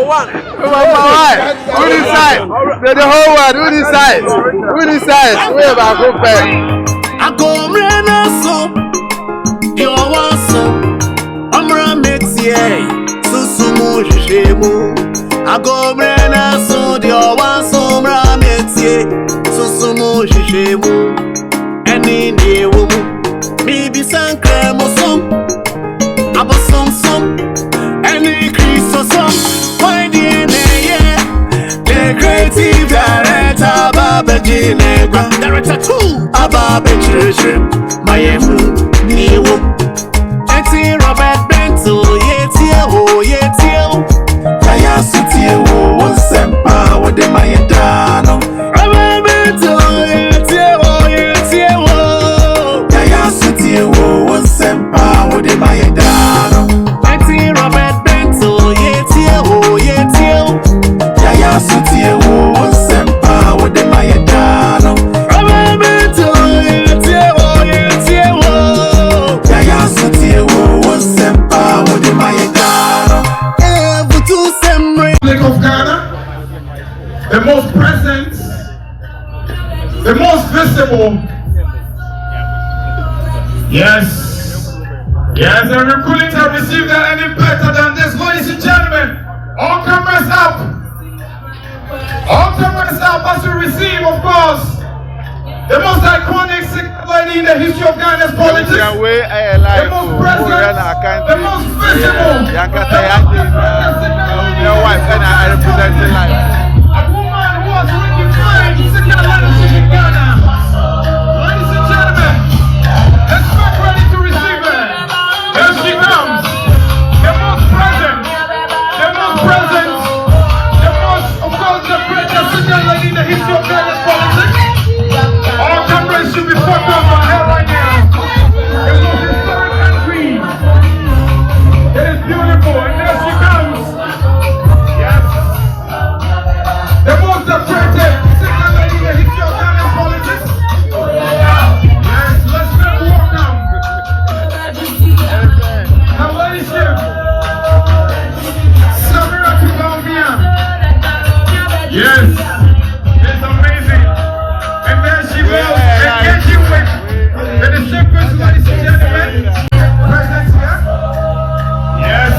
one. Who decides? The whole world. Who decides? Who decides? We have a good pair. I go rena so. You want so. I'm rametie. Susumu jemu. I go rena so. You want so. Rametie. Susumu jemu. Any new me be san cremo some. Abo some. Any Christo some. Why yeah. The creative director Baba Ginebra. Director 2 Ababa Children. My new Eti Robert Bento. Yetio. Kaya Sutie wo sempa wo de mayedano. Robert Bento. Yetio. Kaya Sutie wo sempa wo de mayedano. Eti Robert Bento. Yetio. Kaya Sutie wo sempa wo de mayedano. Robert Bento. Yetio. Kaya Sutie wo sempa wo de mayedano. Evutu semre. Of Ghana, the most present, the most visible. Yes, and we couldn't have received that any better than this, ladies and gentlemen. All cameras up as we receive, of course, the most iconic single lady in the history of Ghana's politics, the most present, the most visible, a woman who has redefined single leadership in Ghana. Ladies and gentlemen, let's get ready to receive her. Here she comes, the most present, of course, the greatest single lady in the history of Ghana's politics. All cameras should be focused on her right now. The most historic entry. It is beautiful, and there she comes. Yes. The most decorated single lady in the history of Ghana's politics. Yes, let's make welcome. Her ladyship, Samira to Bawumia. Yes, it's amazing. And there she goes, engaging with the disciples, ladies and gentlemen. Present here. Yes.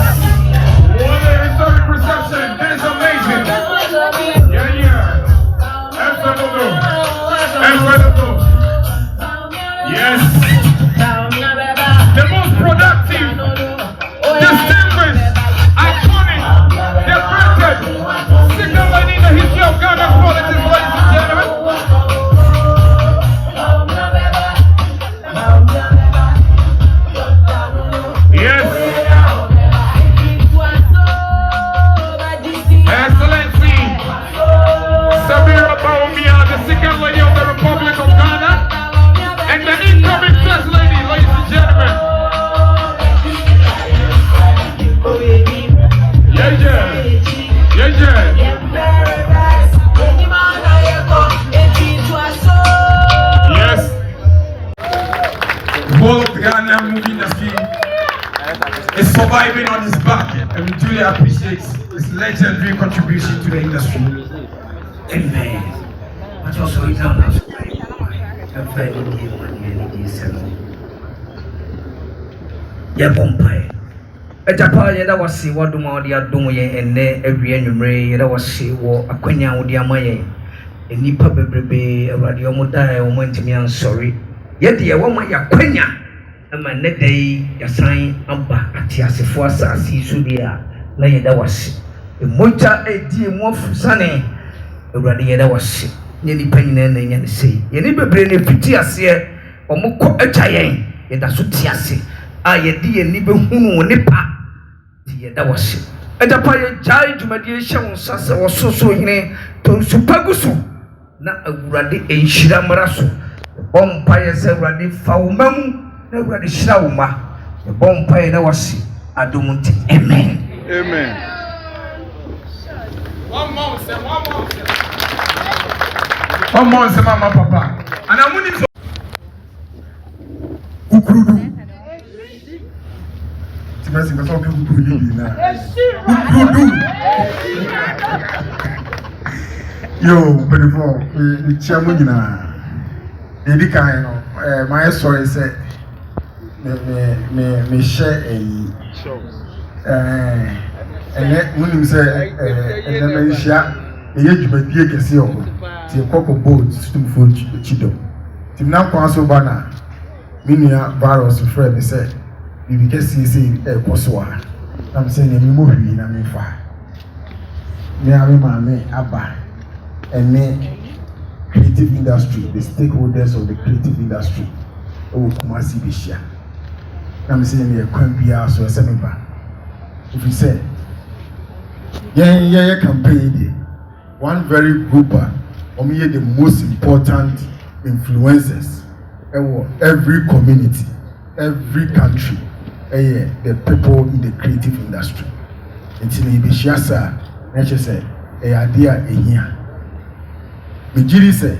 What a historic reception. That is amazing. Yeah. Incredible. Yes. The most productive, distinguished, iconic, decorated, single lady in the history of Ghana's politics, ladies and gentlemen. Yes. Excellency, Samira Bawumia, the second lady of the Republic of Ghana, and the incoming first lady, ladies and gentlemen. Yeah. Yes. The whole of the Ghanaian movie industry is surviving on his back, and we truly appreciate his legendary contribution to the industry. Amen. But also it's not us. I'm very yeah, Bombay. A Japan, that was see what do Madia Domoye and every annuary, that was see what a quenya would yamaye. A nipa baby, a radio moda, or went to me, I'm sorry. Yet the woman ya quenya. And my net day, ya sign amba at Yasifuasa, see Sudia, lay that was a mocha a dear mof sunny, a radio that was nearly penny and say, you never bring a pretty as here, or moko a giant, and that's what Tiasi. I dear nibble who nipa. That was it. And the pilot died to mediation, Sasa was so in a to Supagusu. Not a ruddy a Shiramarasu. The bomb pie said Radi Faumam, no Radi Shauma. The bomb pie that was it. I don't. Amen. One month, Mama Papa. And I'm winning. Merci, parce que vous pouvez dire là. Yo, before the chairman, the kind of my story said, me share a and then when you say, and then share the age of the Casio, the cocoa boat to food Chido. The now council banner, Minia Barros, friend, he said, you can see a Koswa. I'm saying a movie in a fire. Me and my Abba. And the creative industry, the stakeholders of the creative industry, oh, Kumasi Bishia. I'm saying here, Quempia, so Samira. If you say, yeah, campaign, one very grouper, or me the most important influencers, every community, every country, the people in the creative industry. Until Bishia, sir, let's say, a idea here. Mijiri say,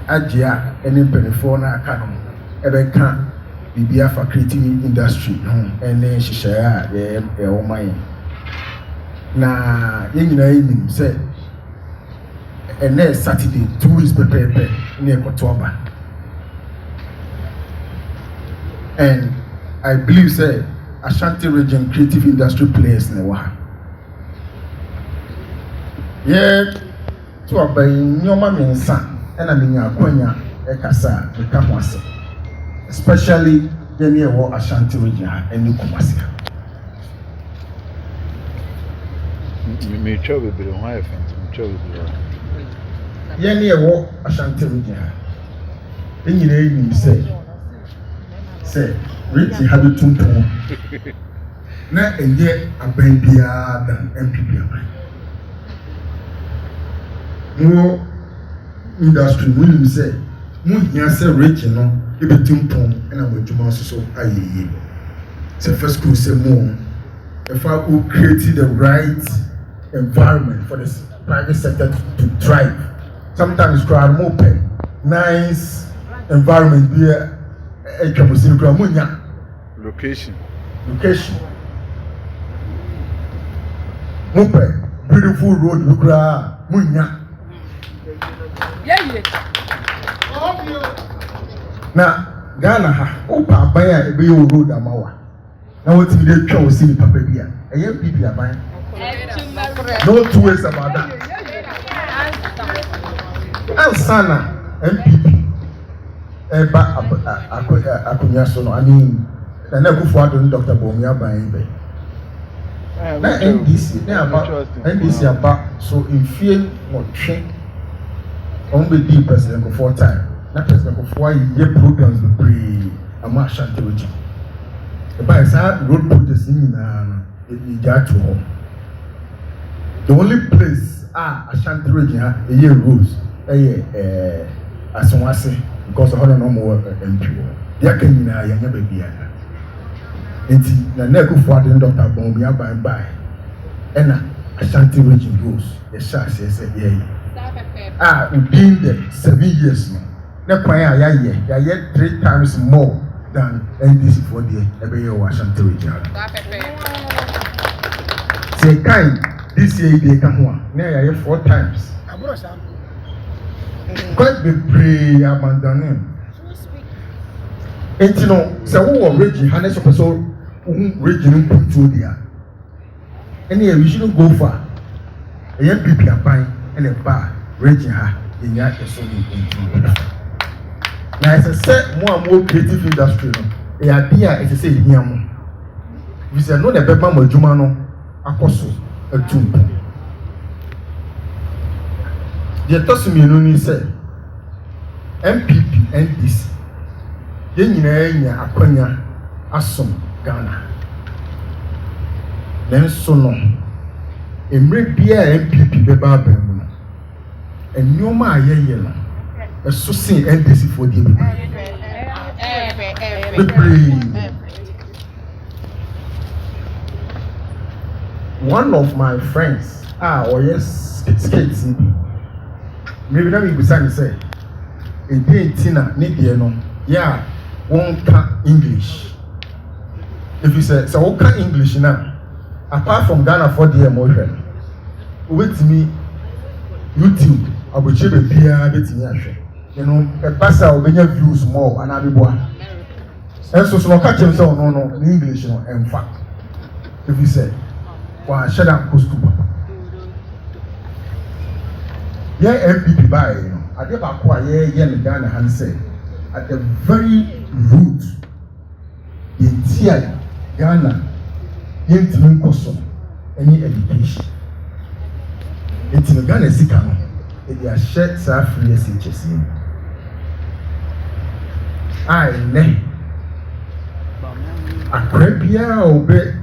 Ajia, any penifona canon, ever can be for creative industry, and then she share the mind. Na, you say, and next Saturday, 2 weeks prepare near Kotoba. And I believe, say, Ashanti region creative industry players in the world. Yeah. So by nyoma mensa and I mean akwanya ekasa ekakwase especially the near war Ashanti region and Kumasi. Me trouble be on my friends, me trouble be. Yeah, near war Ashanti region. In your name say Richie had a tumpo. Na and yet a baby than MPP. More industry when you say more answer rich you know if it timpon and I'm with you so aye so first school say more if I will create the right environment for the private sector to thrive sometimes crowd more pay nice environment be a campus location more pay beautiful road look munya. Na Ghana ha opa aban a ebe yo road amawa na what me dey twa o see papa bia eye pipi aban no two ways about that ansana MPP eba akonya so no I mean na Akufo Addo Dr. Bawumia ban be na NDC na aba so in fear mo twe on be the president for 4 time. Not president for 4 year programs to pray a Ashanti region. The by side road projects in home. The only place Ashanti region a year rules as soon as because of no more MP. There can be a young baby. And the Akufo Addo Dr. Bawumia by and Ashanti region rules. The Shah says, within the 7 years now, na kwanya ya 3 times more than NDC for the every year Ashanti region. Say kind this year they come one, na ya 4 times. Quite be pray abandon. And you know, say who region harness of so region put to there. And here we shouldn't go far. A young people are buying and a bar. Region ha in ya so in now as I said more and more creative industry no e idea as I say here mo we say no the beba mo adwuma no akoso atum the tosimienu ni say MPP NDC ye nyina nya akwanya asom Ghana then so no emre bia MPP beba abem and no ma yellow. A succinct NDC for the one of my friends, yes, skates. Maybe that we say, a day Tina, Nidiano, yeah, won't cut English. If you say, so what English now? Apart from Ghana for the emotion, with me. YouTube, I will share a beer bit in your you know, a pastor will be views more and I'll be one. And so catch him so no in English, you know, in fact. If you say, well, shut down close to Papa. Yeah, MPP by you know, I never acquire yen Ghana and say at the very root in Tia Ghana, yen Koso, any education. It's in Ghana Sikano, it is shared self free SHS. I ne a crepia obey.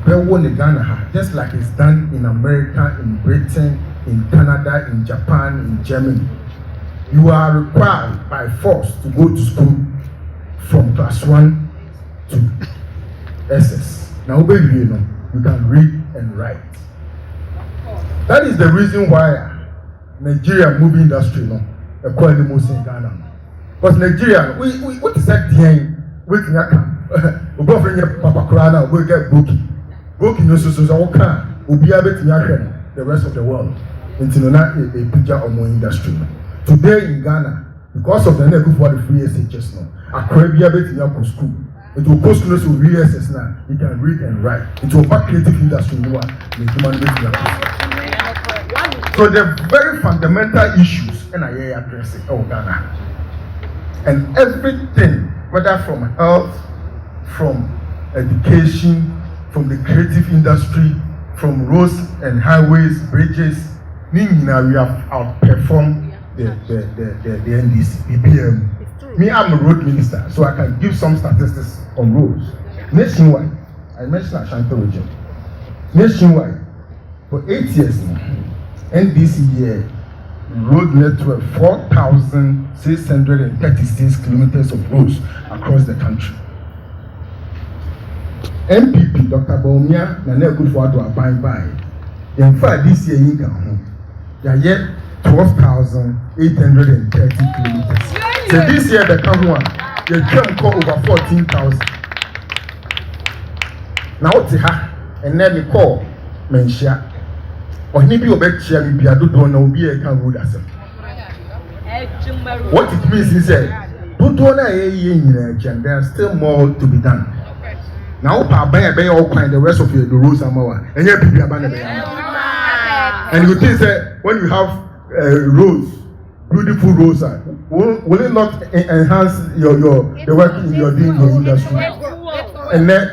In Ghana, just like it's done in America, in Britain, in Canada, in Japan, in Germany. You are required by force to go to school from class 1 to SS. Now, baby, you know, you can read and write. That is the reason why Nigeria movie industry, you know, acquired the most in Ghana. Because Nigeria, what is that thing? Waiting at we go for Papa Kurana, we get booking. Booking no so will be able to the rest of the world until not a picture of more industry. Today in Ghana, because of the need for the free SHS now, I could be able to go school. It will post close to VSS now. You can read and write. It will back creative industry more than human beings. So the very fundamental issues and I address it in Ghana. And everything, whether from health, from education, from the creative industry, from roads and highways, bridges, we have outperformed the NDC, BPM. Me, I'm a road minister, so I can give some statistics on roads. Nationwide, I mentioned Ashanti region. Nationwide, for 8 years now, NDC year, road network 4,636 kilometers of roads across the country. MPP Dr. Bawumia na na good for to abide by. In fact, this year in Ghana, there are 12,830 kilometers. So this year the one, the jump call over 14,000. Now what's it? And then we call Menshia. Or maybe you bet share me be a do not be a can road as what it means is that there are still more to be done. Now, buy all kind the rest of the roads are more, and yet people are and you think that when you have roads, beautiful roads, will it not enhance the work in your doing your industry? And then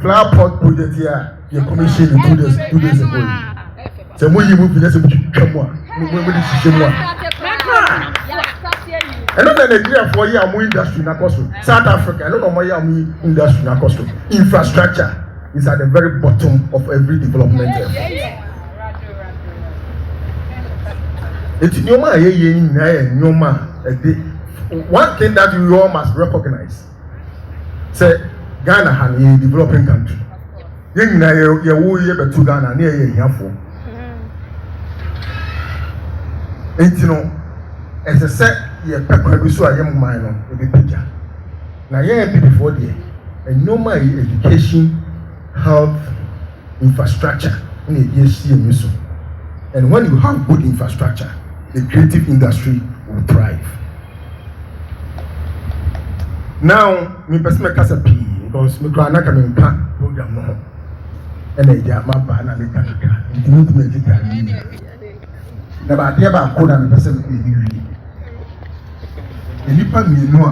flower pot project here, your commission in 2 days ago. So when you move, let's come on. I know that Nigeria for year more industry na cost. South Africa, I don't know more year more industry na cost. Infrastructure is at the very bottom of every development. It's nyoma ye nyoma. One thing that we all must recognize. Say Ghana has a developing country. Ye wo ye betu Ghana na ye hiafo. It's no as I said, you have so I am mine on a picture. Now, before there, and no my education, health, infrastructure, and when you have good infrastructure, the creative industry will thrive. Now, me personally can't because me grana can program no, and I get my banana mechanical. It need me to now, but I never could have person in the Nipa Minua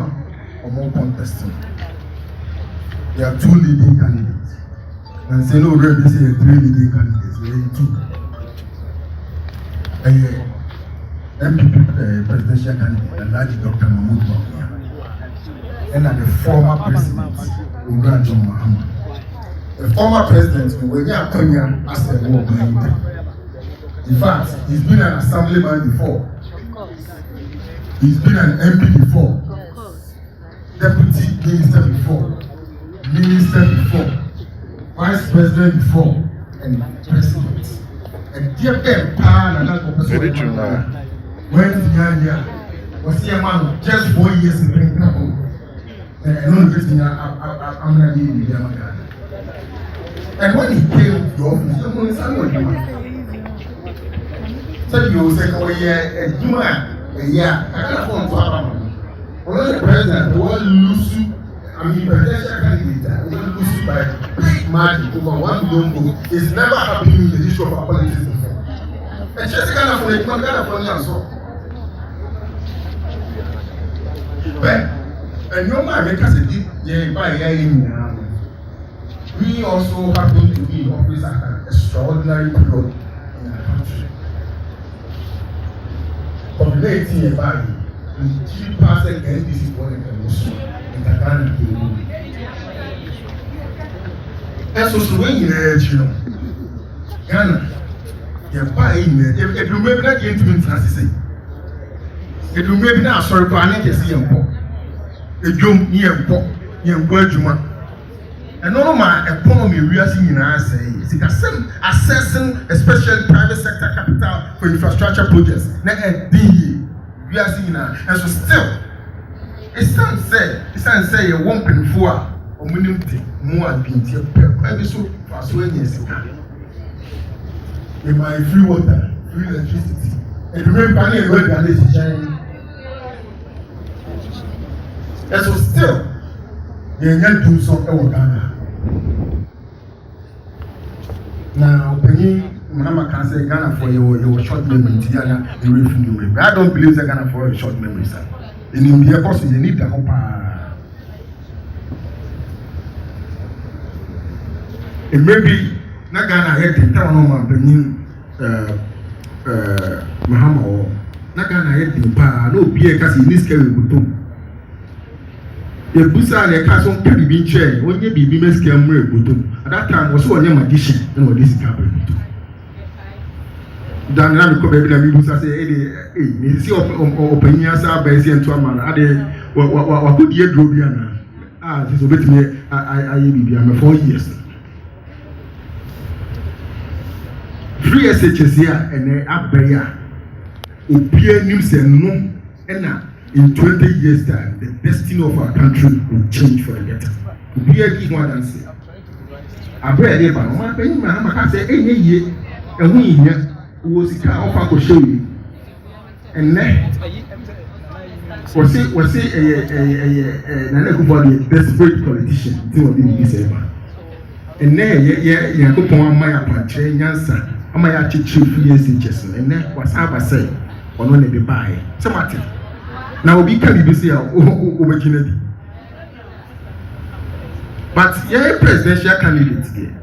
or more contesting. There are 2 leading candidates. And say no already say 3 leading candidates. We are 2. MPP presidential candidate, and large Dr. Bawumia. And the former president, John Mahama. The former president, when you are coming as a war behind. In fact, he's been an assemblyman before. He's been an MP before, deputy minister before, minister before, vice president before, and president. And dear Ben Pan and that person went to Ghana, was here man just 4 years in Penang. And I know this thing I'm not in Ghana. And when he came to the office, Say you say, oh yeah, a human, yeah, I can't afford to have the president will lose, presidential candidate will lose by big margin over 1 million votes. It's never happened in the history of our politics before. And just kind of funny, kind of funny also. But, and no matter because it did, yeah, by now. We also happen to be in office at an extraordinary period in our country. Populating a body. 3% NDC for the commission in the Ghana. And so when you know, Ghana, you're buying it. If you maybe not into it, if you maybe not sorry for an agency and pop, a jump near pop, near Guajuma. And all my economy we are seeing now say it's assessing especially private sector capital for infrastructure projects. We are seeing now, and so still, it's not say a 1.4 or minimum more than maybe so fast when you see in my free water, free electricity, and remember, I need to this shining. And so still, you can't do something with Ghana. Now, when Mama can say Ghana for your short memory, Tiana, the revenue. I don't believe that Ghana for a short memory, sir. In India, because you need the hope. And maybe not Ghana had the town of Benin, Mahama, or not Ghana had the power, no beer, because in this case, we do. The Busa and the castle can be chair, when you be Bimes Camera, at that time was one magician, and what this is happening. Dan na me ko be na mi busa say ni si opinion sa ba si ento ama na ade wa ko die dro bia na so betime aye bibia me 4 years free SHS ya ene abaya opie nim se no ena in 20 years time the destiny of our country will change for the better opie gi ho adanse abaya de ba no ma pe ni ma ka say enye ye ehu yinya was it offer to show you and then was it a desperate politician and then yeah go pon my apatre nyansa ama ya chichi FSHS and then was aba say ono ne be buy something now we can be say o but yeah presidential candidate there.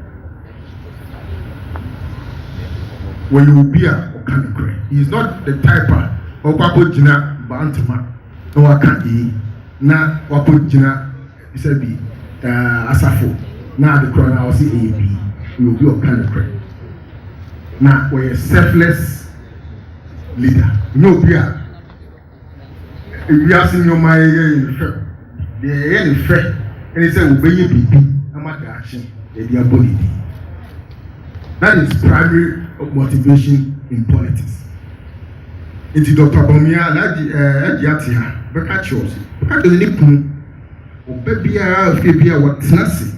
When you be a kind he is not the type of Wapo Jina Bantama, no Wakati, na Wapo Jina, he said be Asafo, now the crown I will see AB, you will be a kind of credit. Now we're a selfless leader. No beer. If you are seeing your mind in fact, and he said, obey your people, I'm at the action, they are body. That is primary motivation in politics. It's Dr. Bawumia, Adia, Becachos, because the Nippon, or Babia, what Nasi.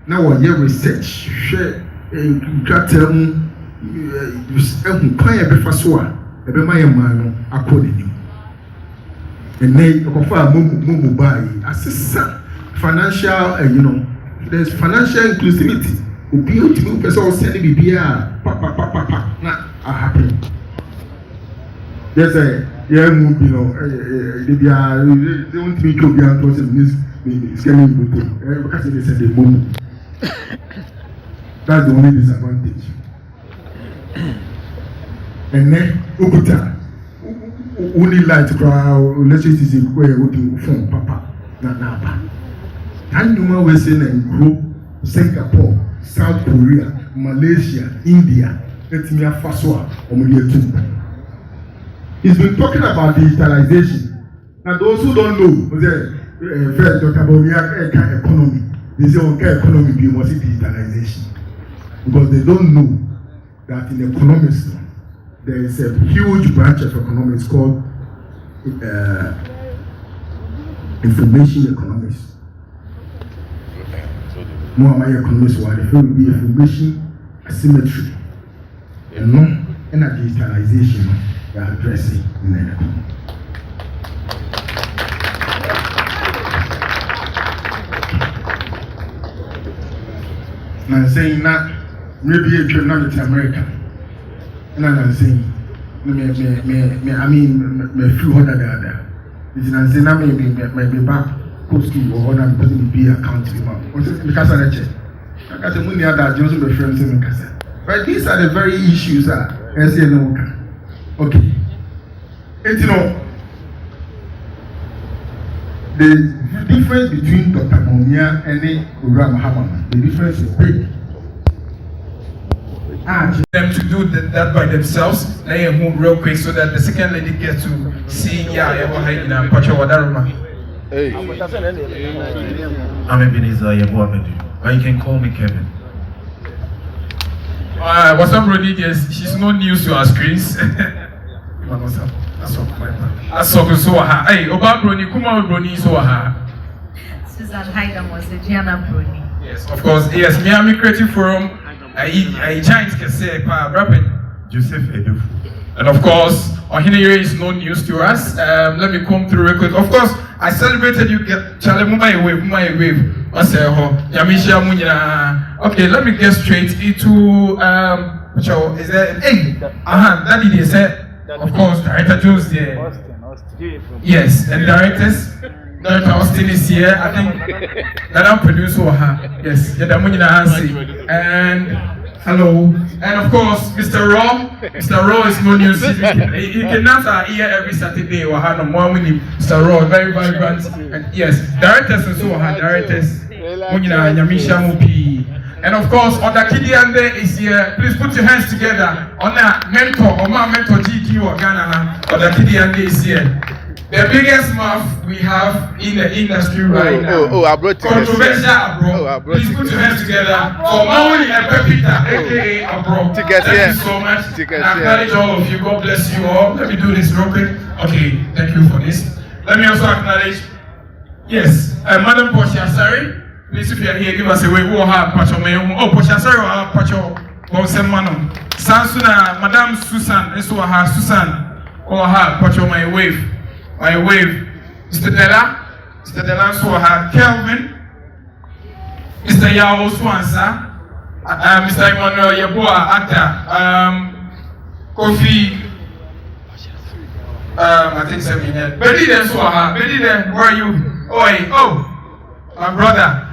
Now, I hear research, share, Gratem, Kaya Befasua, Ebemaya Mano, according. And they confirm Mumu Bai, assist financial, there's financial inclusivity. Ubi ultimu person send me bia pa na happen. There's a young they want me to be on process scamming because they said the boom. That's the only disadvantage. And then Ukuta only light crowd electricity where working phone papa na and no we say na grow Singapore, South Korea, Malaysia, India, Etimia Fasoa, he's been talking about digitalization. Now those who don't know, first Dr. Bawumia economy, they say okay economy be what's digitalization. Because they don't know that in economics there is a huge branch of economics called information economics. More my economists were the will be information asymmetry. And no, and a digitalization they are addressing in there. Now saying that maybe a trip not to America. And I'm saying I mean me few other there. It's not saying that maybe back post to or other person be account because of the check. I said money other just be friends in Kasa. But these are the very issues that I say no. Okay. And you know the difference between Dr. Bawumia and the Ura Muhammad, the difference is big. Them to do that by themselves, they move real quick so that the second lady gets to see Hey. I'm Ebenezer Yabuamedu, but you can call me Kevin. What's up, Brody? Yes, she's not news to our screens. What's up? That's all. So, hey, about Brony, come on, Brony, so Susan Haidam was the Gianna Brony. Yes, of course. Yes, Miami Creative Forum. I giant can say, rapping Joseph Edu. And of course, Ohineye is no news to us. Let me come through real quick. Of course, I celebrated you get my wave. I say, Yamisha Munya. Okay, let me get straight into is that that is said. Of course, Director Jones there. Yes, and directors. Director Austin is here. I think that I'm producer. Yes, and hello. And of course, Mr. Raw. Mr. Raw is no news. He can answer here every Saturday. Mr. Raw, very vibrant. And yes, directors and so on. Directors. And of course, Odakidiande is here. Please put your hands together. On a mentor, or my mentor GG or Ghana. Odakidiande is here. The biggest mouth we have in the industry right now. I brought controversial, Abro. Please put your hands together for Maui and Pepita, aka Abro. Thank you so much. I acknowledge all of you. God bless you all. Let me do this real quick. Okay, thank you for this. Let me also acknowledge, yes, Madam Portia Sari. Please, if you are here, give us a wave. We'll have Pacho Mayo. Oh, Portia Sari will have Pacho Bonsemano. Sansuna, Madam Susan, this will have Susan. Or have Pacho my wave. My wave, Mr. Della Soha, Kelvin, Mr. Yao Swansa, Mr. Emmanuel Yaboa, actor, Kofi, I think 7 minutes. Betty then Soha, Betty then, where are you? Oh, my brother.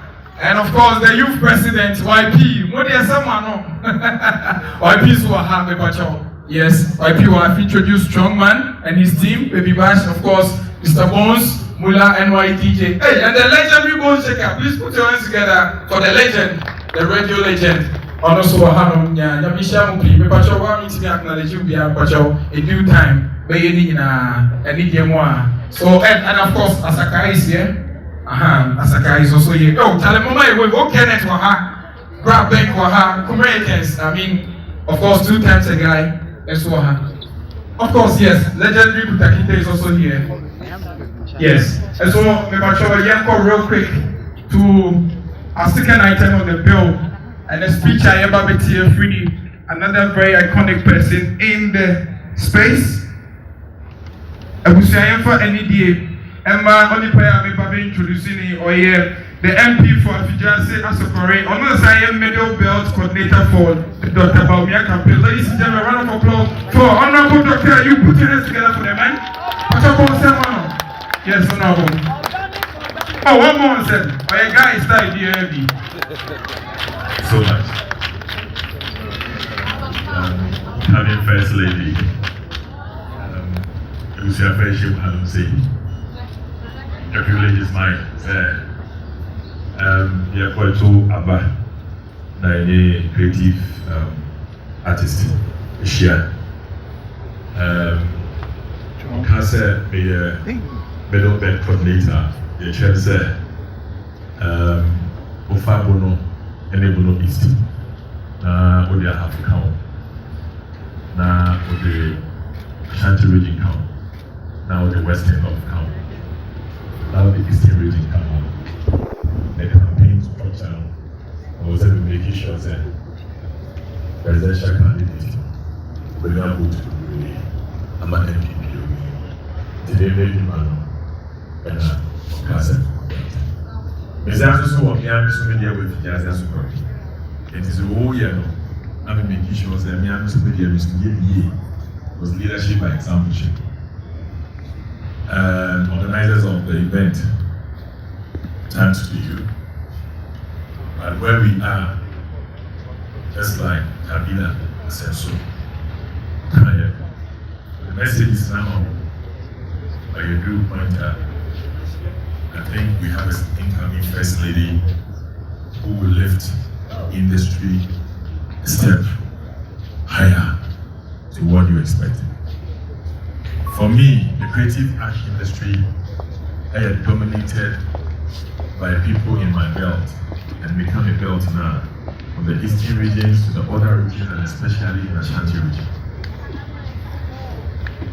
And of course, the youth president, YP. What is someone? YP Soha, Mepacho. Yes, YP will have introduced Strongman and his team, Baby Bash, of course, Mr. Bones, Mula, NYTJ. Hey, and the legendary Bones Shaker, please put your hands together for the legend, the radio legend. Also, Yamisha Mupi, Mepacho, one meeting acknowledge you behind Pacho in due time, Bayani in a So, and of course, Asakaa is here. Asakaa is also here. Oh, tell them, Mama, we go Kenneth Waha, Grab Bank Waha, Americans. I mean, of course, 2 times a guy. Of course, yes. Legendary Butakite is also here. Yes. And so, Mepacho, Yanko, real quick to our second item on the bill and the speech I ever met here, Free, another very iconic person in the space. Abusiayen for NEDA. Emma, only player I'm introducing or here. The MP for Afijase Asakaa, almost I am medal belt coordinator for the Dr. Bawumia campaign. Ladies and gentlemen, round of applause for Honorable Doctor. You put your hands together for the man. Yes, Honorable. Oh, one more, sir. My guy is starting here. So much. Having First Lady, it was your friendship, I don't say. Your privilege is mine. Yeah, quite so Abba, a creative artist. Share. Cancer be a middle bed coordinator. The chair said, Ofabono, and Ebono East. Would you have to count? Now, would the Shanty region count? Now, the western of count. Now, the eastern region count. The campaign structure was making sure that presidential candidate when I go to the I'm an MPP. Today, lady man, and cousin. Is that also what I am so media with Jazz as well? It is a whole year. I'm making sure that I am so media was leadership by example. Organizers of the event, thanks to you. But where we are, just like Kabila said so, the message is now, but you do point out, I think we have an incoming First Lady who will lift our industry a step higher to what you expected. For me, the creative art industry is dominated by people in my belt and become a belt now, from the eastern regions to the other regions and especially in Ashanti region.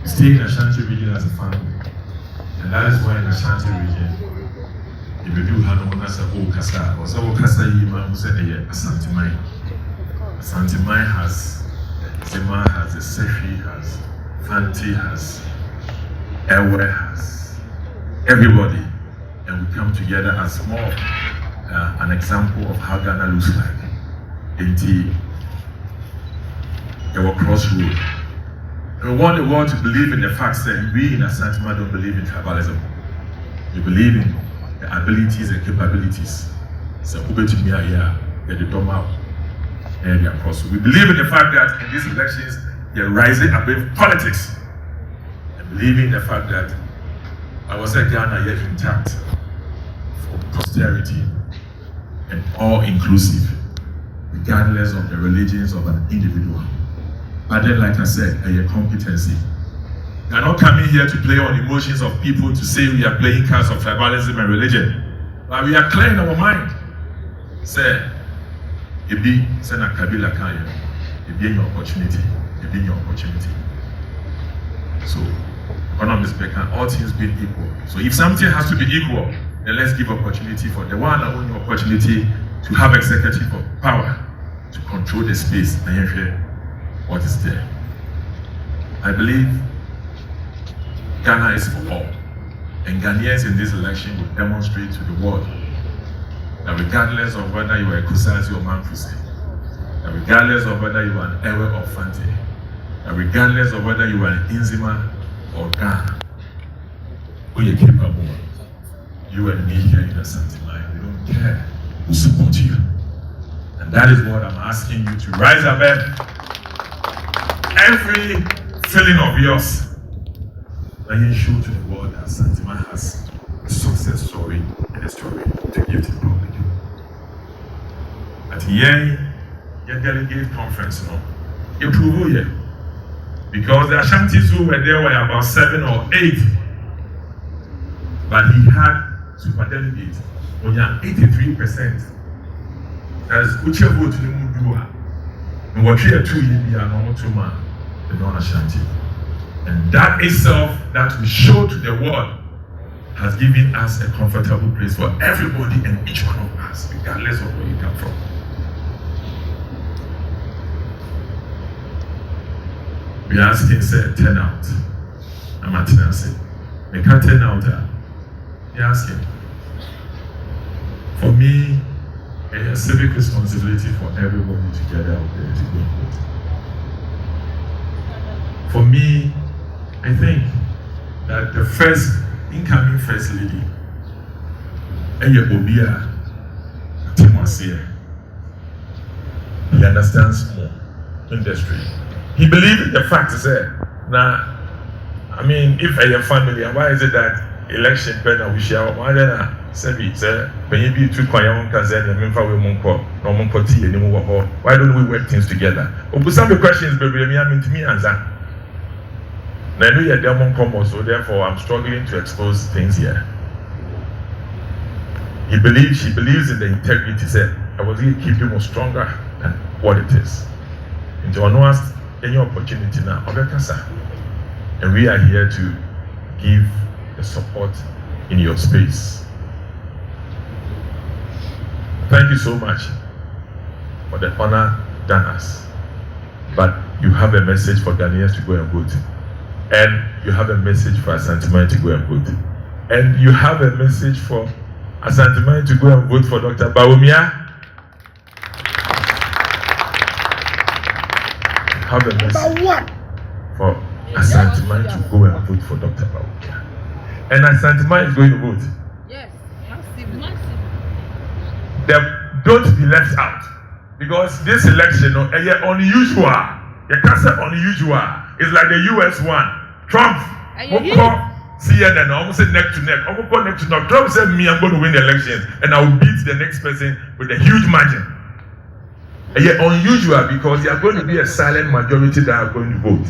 We stay in Ashanti region as a family, and that is why in Ashanti region, if you do have one as a Kasa, or so Kasa Yima, who said Asantimai. Asantimai has Zema, has the Sefi, has Fanti, has Ewe, has everybody, and we come together as more of an example of how Ghana looks like. Indeed, our crossroad. We want the world to believe in the fact that we in Asantima don't believe in tribalism. We believe in the abilities and capabilities. So we get the dome out and the crossroad. We believe in the fact that in these elections, they're rising above politics. And believing in the fact that our Ghana yet intact for posterity and all inclusive, regardless of the religions of an individual. But then, like I said, a competency. We are not coming here to play on emotions of people to say we are playing cards of tribalism and religion. But we are clear in our mind. Say, it be Sena Kabila Kaya, it be your opportunity, it be your opportunity. So, economists speaking, all things being equal. So if something has to be equal, then let's give opportunity for the one and only opportunity to have executive power to control the space and share what is there. I believe Ghana is for all, and Ghanaians in this election will demonstrate to the world that regardless of whether you are a Kusazi or Manfusi, that regardless of whether you are an Ewe or Fante, that regardless of whether you are an Inzima or Ghana, we are capable. You and me here in the Asante line, we don't care who support you. And that is what I'm asking you to rise above every feeling of yours. And you show to the world that Santima has a success story and a story to give to the public. At the end, your delegate conference, you prove it. Because the Ashantis who were there were about 7 or 8. But he had super delegates on 83%. That is which vote to the Mudua. And what we are 2 years are normal 2 man, the non-Ashanti. And that itself, that we show to the world, has given us a comfortable place for everybody and each one of us, regardless of where you come from. We are asking, say, turn out. I'm at say, we can't turn out. We are asking. For me, it's a civic responsibility for everybody together out there to go vote. For me, I think that the incoming First Lady, Eye Obia Timwasiye, he understands more industry. He believes in the fact that, now, I mean, if I am family, why is it that election panel we share? Why then, Sammy, sir, when you be too quiet, why don't we work things together? Some of the questions, baby, I mean to me answer. I know you're demon combo, so therefore I'm struggling to expose things here. She believes in the integrity. Said I was going to keep you more stronger than what it is. And to honor us any opportunity now, and we are here to give the support in your space. Thank you so much for the honor done us. but you have a message for Ghanaians to go and vote. And you have a message for Asante to go and vote. And you have a message for Asante to go and vote for Dr. Bawumia. Have a message for Asante to go and vote for Dr. Bawumia. And Asante is going to vote. Yes. Don't be left out. Because this election is unusual. You can't say unusual. It's like the US one. Trump, CNN, almost say neck to neck. Trump said, me, I'm going to win the elections and I will beat the next person with a huge margin. And yet unusual because there are going to be a silent majority that are going to vote.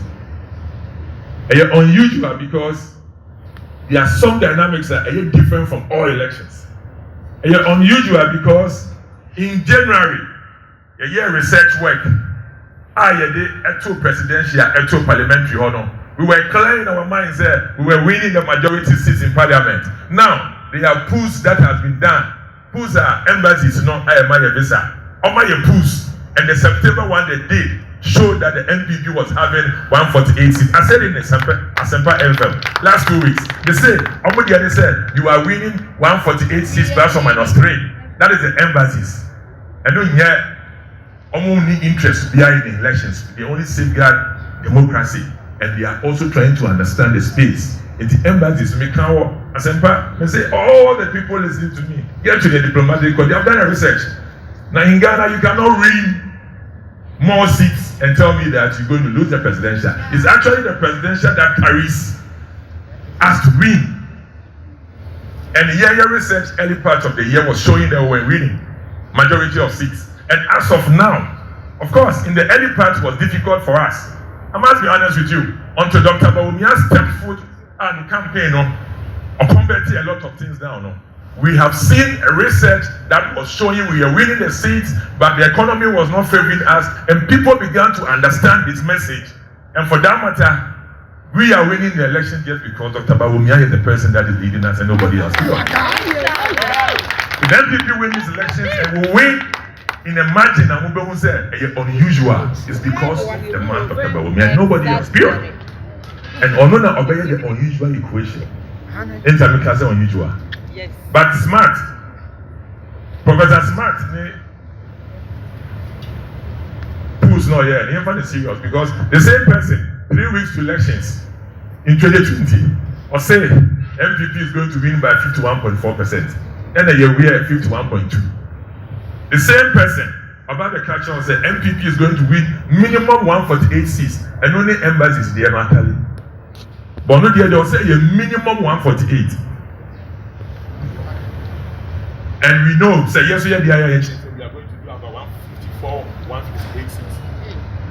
And yet unusual because there are some dynamics that are different from all elections. And yet unusual because in January, a year research work, two presidential, two parliamentary honor. We were clear in our minds that we were winning the majority seats in parliament. Now, they have pools that has been done. Pools are embassies, not IMI visa. Omaya pools. And the September one they did showed that the NPP was having 148 seats. I said in the Asempa FM last 2 weeks, they said, Omodiani said, you are winning 148 seats plus or minus 3. That is the embassies. And don't yet only interest behind the elections. They only safeguard democracy. And they are also trying to understand the space. In the embassies, Asempa, they say, all the people listening to me, get to the diplomatic because they have done a research. Now in Ghana, you cannot read more seats and tell me that you're going to lose the presidential. It's actually the presidential that carries us to win. And the year research early part of the year was showing that we were winning majority of seats. And as of now, of course, in the early part it was difficult for us. I must be honest with you. Until Dr. Bawumia stepped foot on the campaign, or converted a lot of things down. We have seen a research that was showing we are winning the seats, but the economy was not favoring us, and people began to understand this message. And for that matter, we are winning the election just because Dr. Bawumia is the person that is leading us and nobody else. If NPP win these elections and will win in a margin, and we say unusual, it's because the man Dr. Bawumia, nobody else. Period. And Onona obey the unusual equation. Intermediate unusual. Yes. But smart. Professor Smart, who's not here, and even is serious because the same person, 3 weeks to elections in 2020, or say MPP is going to win by 51.4%, and a year we are 51.2%. The same person about the culture said MPP is going to win minimum 148 seats, and only embassies there naturally. But no, they'll say a minimum 148. And we know, say yes, we are going to do about 154, 158 seats.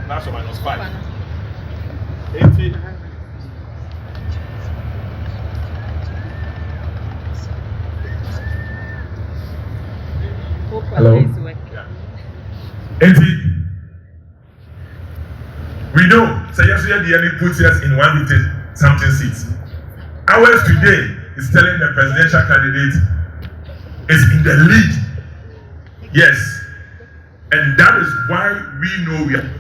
That's or minus 5. 80. Hello. Yeah. 80. We know, say yes, we are the only puts us in 150 something seats. Ours today is telling the presidential candidate is in the lead. Yes. And that is why we know we are.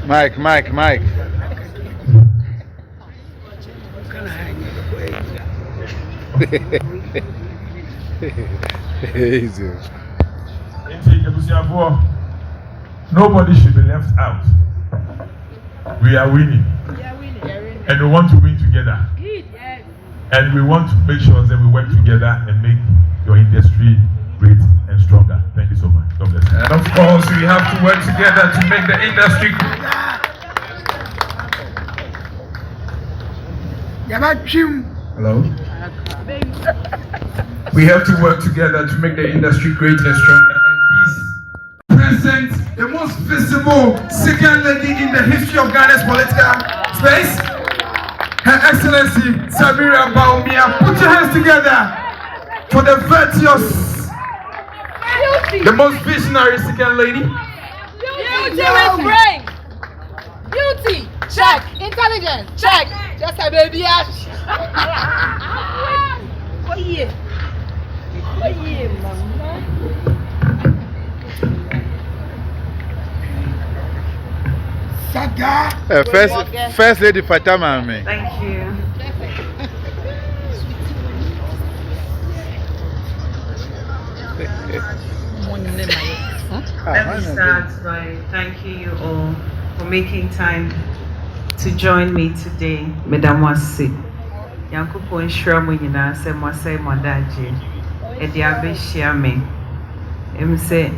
Mike. Easy. Nobody should be left out. We are winning. And we want to win together. And we want to make sure that we work together and make your industry great and stronger. Thank you so much. God bless you. And of course, we have to work together to make the industry. Hello? We have to work together to make the industry great and stronger. And this present the most visible second lady in the history of Ghana's political space, Her Excellency Samira Bawumia. Put your hands together for the virtuous, the most visionary second lady. Beauty with brain. Beauty, check. Intelligence, check. Just a baby ash. First Lady Fatama, me. Thank you. Let me start by thanking you all for making time to join me today. Madam Wasi, Yankupo Nshramu nyina se mwasai mwadaji. Edi abeshia me. Say,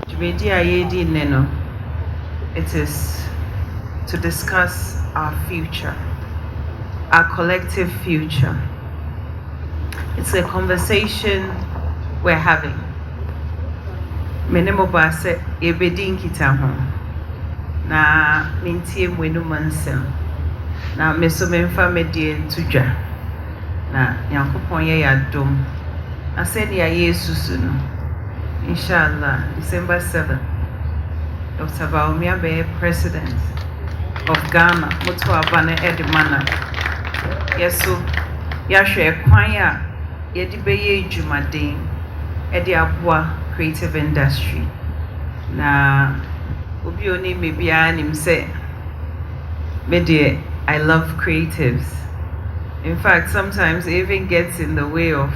Jumedi ayedi neno. It is to discuss our future, our collective future. It's a conversation we're having. Menemo base ebedin kita ho. Na mintie mwenu mansem. Na meso memfa medie ntudwa. Na Nyankopon ye yadom. Na said ya Yesu no. Inshallah, December 7th. Dr. Bawumia be president of Ghana. Moto abane edimana. Yeso yahwe kwan a yedi beye dwumaden edi aboa creative industry. Na obi oni me bia nim say me dear, I love creatives. In fact, sometimes it even gets in the way of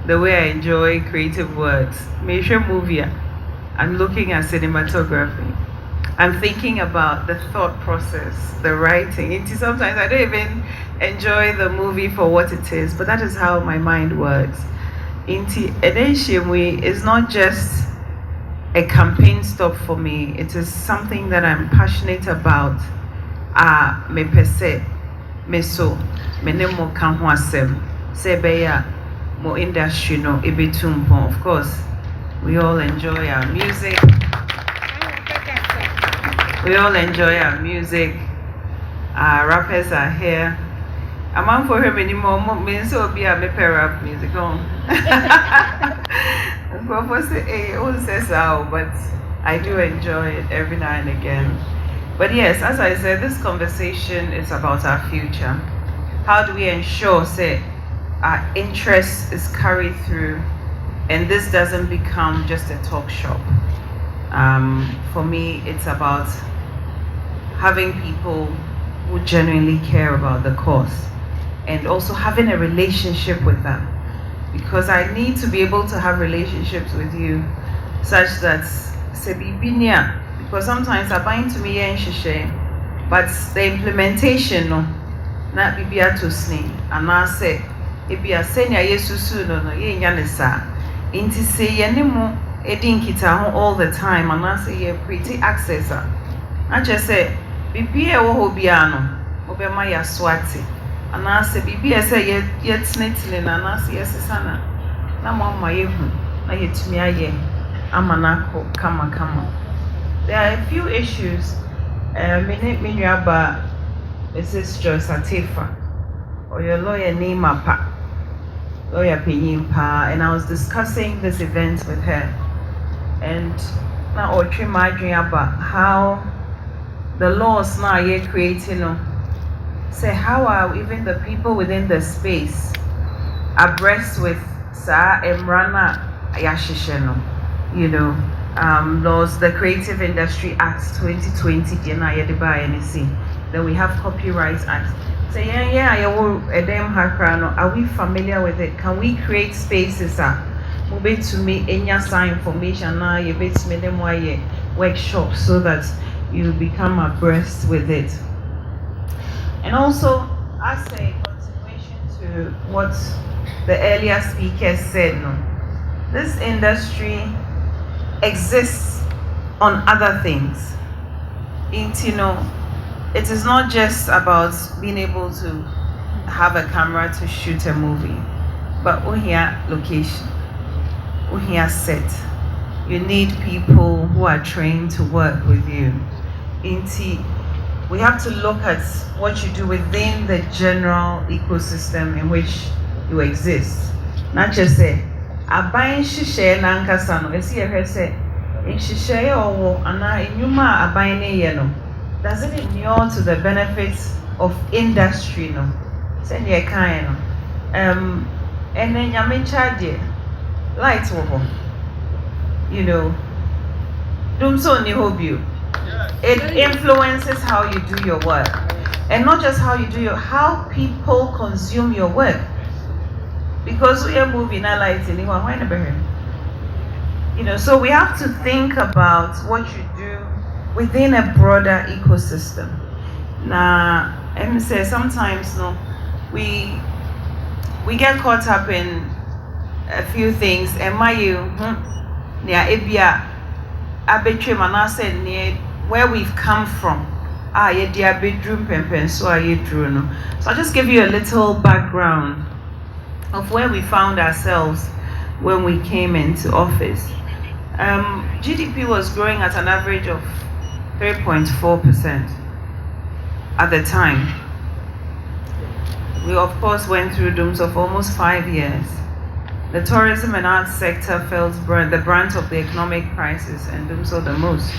the way I enjoy creative works. Major movie, I'm looking at cinematography. I'm thinking about the thought process, the writing. Sometimes I don't even enjoy the movie for what it is, but that is how my mind works. Edeshimwe is not just a campaign stop for me. It is something that I'm passionate about. Me pese, me so, me nemo kanhuasem, sebeya, mo industry no ebetumpo. Of course, we all enjoy our music. We all enjoy our music. Our rappers are here. I'm on for him anymore. Me so be a me rap music on. But I do enjoy it every now and again. But yes, as I said, this conversation is about our future. How do we ensure, say, our interest is carried through and this doesn't become just a talk shop? For me, it's about having people who genuinely care about the cause and also having a relationship with them. Because I need to be able to have relationships with you such that sebibinia, because sometimes I bind to me and shishe, but the implementation no not bibia to sne and I say it be a senior yesusu no ye nyanesa inti say yenimo edin kita all the time and I say ye pretty accessor. I just say bibia wo hobiano obema ya swati. And I say, Bibi, say, yet snitting, and I say, yes, Sana. Na mama yehu, na yet me aye, amanako, kama. There are a few issues. Minyaba, Mrs. Joyce Atifa, or your lawyer name apa, lawyer Pinyimpa, and I was discussing this event with her. And now Otri Madri about how the laws now are creating. Say how are even the people within the space abreast with Sa Emrana Yashisheno, laws, the Creative Industry Act 2020, then we have Copyright Act. Say are we familiar with it? Can we create spaces to me enya information now you bet me them workshops so that you become abreast with it? And also, as a continuation to what the earlier speakers said, this industry exists on other things. It is not just about being able to have a camera to shoot a movie, but we here location, we here set. You need people who are trained to work with you. We have to look at what you do within the general ecosystem in which you exist. Not just say, abayin shishe na nkasa no. Esi ehe say, in shishe owo ana inyuma abayin ne ye no. Doesn't it inure to the benefits of industry no? Say ye kan no. And then nyame charge light wo ho. Dum so ni hobio. It influences how you do your work. And not just how you do how people consume your work. Because we are moving our lights in so we have to think about what you do within a broader ecosystem. Now, and say sometimes we get caught up in a few things. Am I where we've come from? So I'll just give you a little background of where we found ourselves when we came into office. GDP was growing at an average of 3.4% at the time. We of course went through dooms of almost 5 years. The tourism and arts sector felt the brunt of the economic crisis and dooms of the most.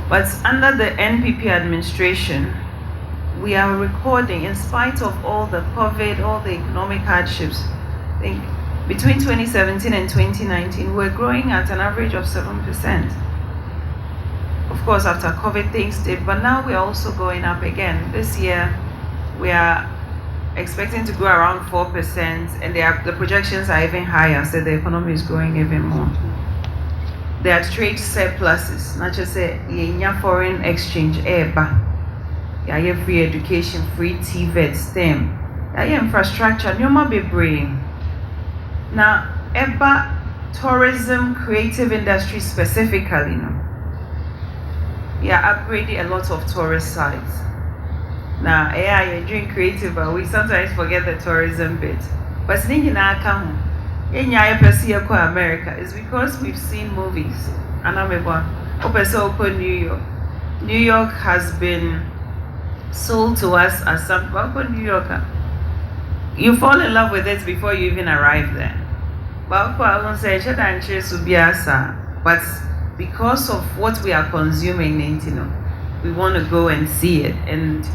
But under the NPP administration, we are recording, in spite of all the COVID, all the economic hardships, I think between 2017 and 2019, we're growing at an average of 7%. Of course, after COVID things did, but now we're also going up again. This year, we are expecting to grow around 4%, and the projections are even higher, so the economy is growing even more. There are trade surpluses, not just say foreign exchange, free education, free TVET, STEM, infrastructure, now, tourism, creative industry specifically, we are upgrading a lot of tourist sites. Now, you're doing creative, but we sometimes forget the tourism bit. But America is because we've seen movies. And open New York. New York has been sold to us as some New Yorker. You fall in love with it before you even arrive there. But because of what we are consuming, we want to go and see it, and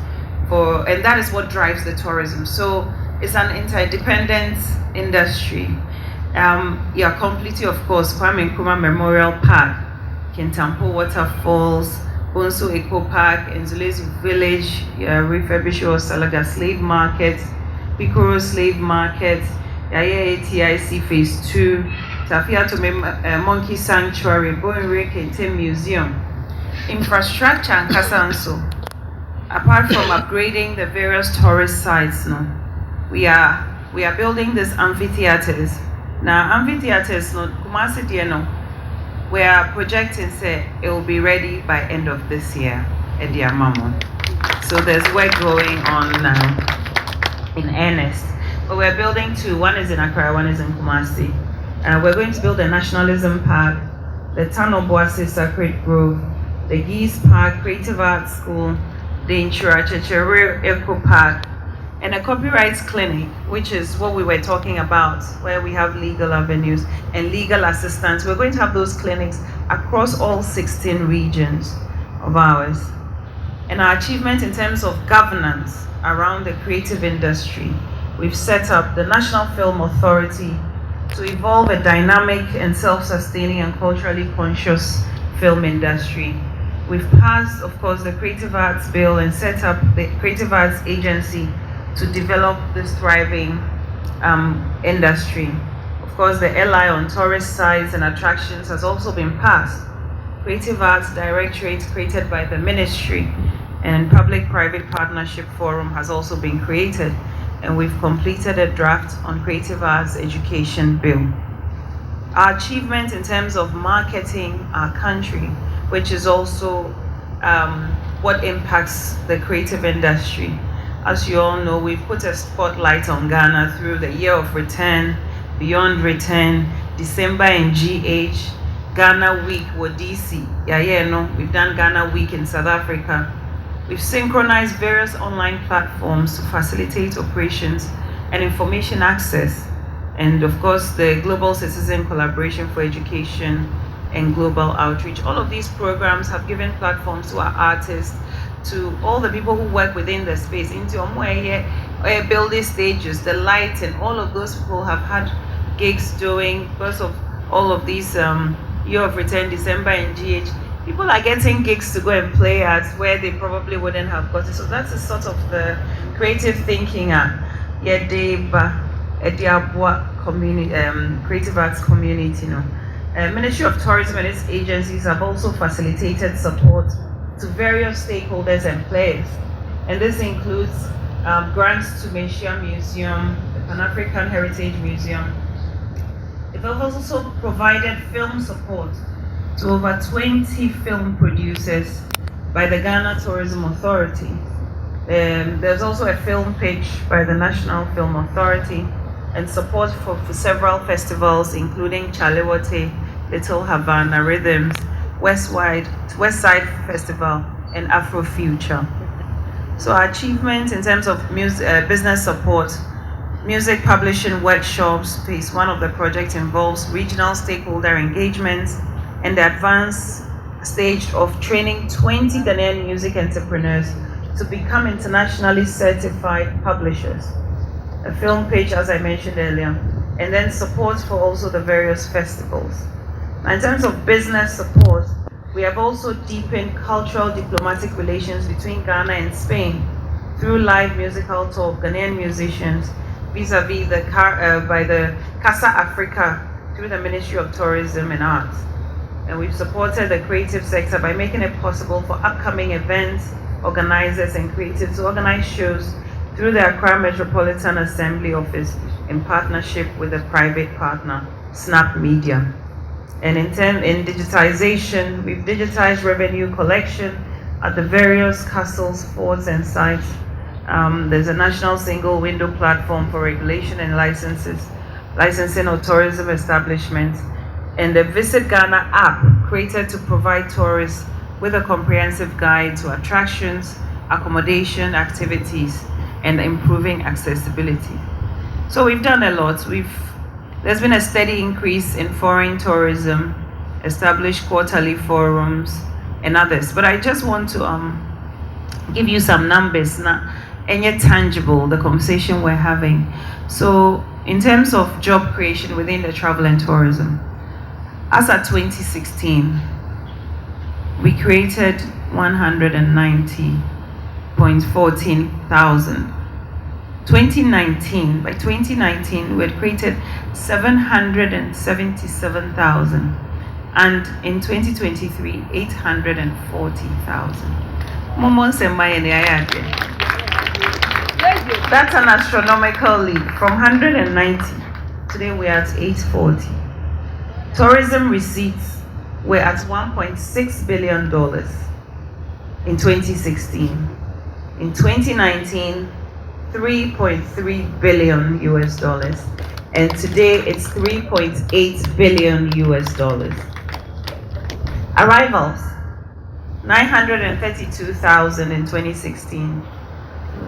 that is what drives the tourism. So it's an interdependent industry. Completely, of course, Kwame Nkrumah Memorial Park, Kintampo Waterfalls, Bonso Eco Park, Nzulezu Village, Refurbish Salaga Slave Market, Pikoro Slave Market, ATIC Phase 2, Tafiato Monkey Sanctuary, Boenre Kente Museum. Infrastructure and Kasanso. Apart from upgrading the various tourist sites, we are building these amphitheaters. Now, amphitheaters, Kumasi, we are projecting it will be ready by end of this year at the Amamo. So there's work going on now in earnest. But we're building two. One is in Accra, one is in Kumasi. We're going to build a nationalism park, the Tano Boase Sacred Grove, the Geese Park, Creative Arts School, the Inchura Chechere Eco Park, and a copyrights clinic, which is what we were talking about, where we have legal avenues and legal assistance. We're going to have those clinics across all 16 regions of ours. And our achievement in terms of governance around the creative industry, we've set up the National Film Authority to evolve a dynamic and self-sustaining and culturally conscious film industry. We've passed, of course, the Creative Arts Bill and set up the Creative Arts Agency to develop this thriving industry. Of course, the LI on tourist sites and attractions has also been passed. Creative Arts Directorate created by the Ministry and Public-Private Partnership Forum has also been created, and we've completed a draft on Creative Arts Education Bill. Our achievement in terms of marketing our country, which is also what impacts the creative industry. As you all know, we've put a spotlight on Ghana through the Year of Return, Beyond Return, December in GH, Ghana Week with DC. We've done Ghana Week in South Africa. We've synchronized various online platforms to facilitate operations and information access. And of course, the Global Citizen Collaboration for Education and Global Outreach. All of these programs have given platforms to our artists, to all the people who work within the space, into building stages, the lights, and all of those people have had gigs doing because of all of these Year of Return, December in GH, people are getting gigs to go and play at where they probably wouldn't have got it. So that's a sort of the creative thinking community, creative arts community. Ministry of Tourism and its agencies have also facilitated support to various stakeholders and players. And this includes grants to Meshia Museum, the Pan-African Heritage Museum. It has also provided film support to over 20 film producers by the Ghana Tourism Authority. There's also a film pitch by the National Film Authority and support for several festivals, including Chalewote, Little Havana Rhythms, West Side Festival, and Afrofuture. So our achievements in terms of business support, music publishing workshops. Phase 1 of the project involves regional stakeholder engagements and the advanced stage of training 20 Ghanaian music entrepreneurs to become internationally certified publishers. A film page, as I mentioned earlier, and then support for also the various festivals. Now, in terms of business support, we have also deepened cultural diplomatic relations between Ghana and Spain through live musical tour of Ghanaian musicians vis-a-vis by the Casa Africa through the Ministry of Tourism and Arts. And we've supported the creative sector by making it possible for upcoming events, organizers and creatives to organize shows through the Accra Metropolitan Assembly Office in partnership with a private partner, Snap Media. And in digitization, we've digitized revenue collection at the various castles, forts, and sites. There's a national single window platform for regulation and licensing of tourism establishments, and the Visit Ghana app created to provide tourists with a comprehensive guide to attractions, accommodation, activities, and improving accessibility. So we've done a lot. There's been a steady increase in foreign tourism, established quarterly forums, and others. But I just want to give you some numbers now, and yet tangible, the conversation we're having. So in terms of job creation within the travel and tourism, as at 2016, we created 190.14 thousand. By 2019, we had created 777,000, and in 2023, 840,000. That's an astronomical leap from 190. Today we are at 840. Tourism receipts were at $1.6 billion in 2016. In 2019, $3.3 billion US, and today it's $3.8 billion US. Arrivals, 932,000 in 2016,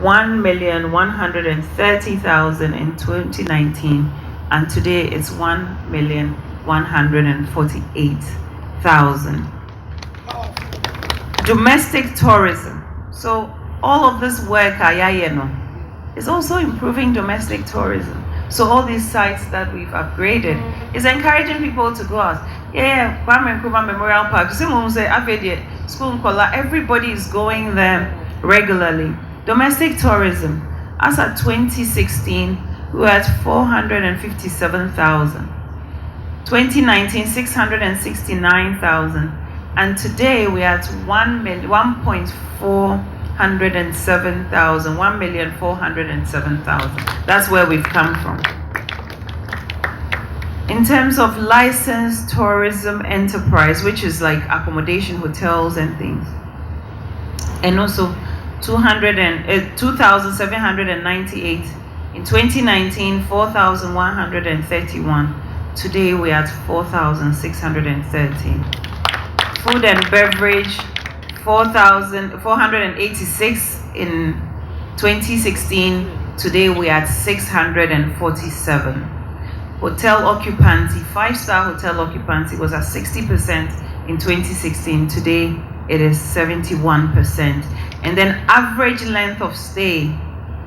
1,130,000 in 2019, and today it's 1,148,000. Domestic tourism. So all of this work is also improving domestic tourism. So all these sites that we've upgraded is encouraging people to go out. Kwame Nkrumah Memorial Park. Everybody is going there regularly. Domestic tourism. As at 2016, we were at 457,000. 2019, 669,000. And today we are at 1,407,000. That's where we've come from. In terms of licensed tourism enterprise, which is like accommodation, hotels and things, and also 2,798 in 2019, 4,131. Today we are at 4,613. Food and beverage, 4,486 in 2016. Today we are at 647. Hotel occupancy, 5-star hotel occupancy was at 60% in 2016. Today it is 71%. And then average length of stay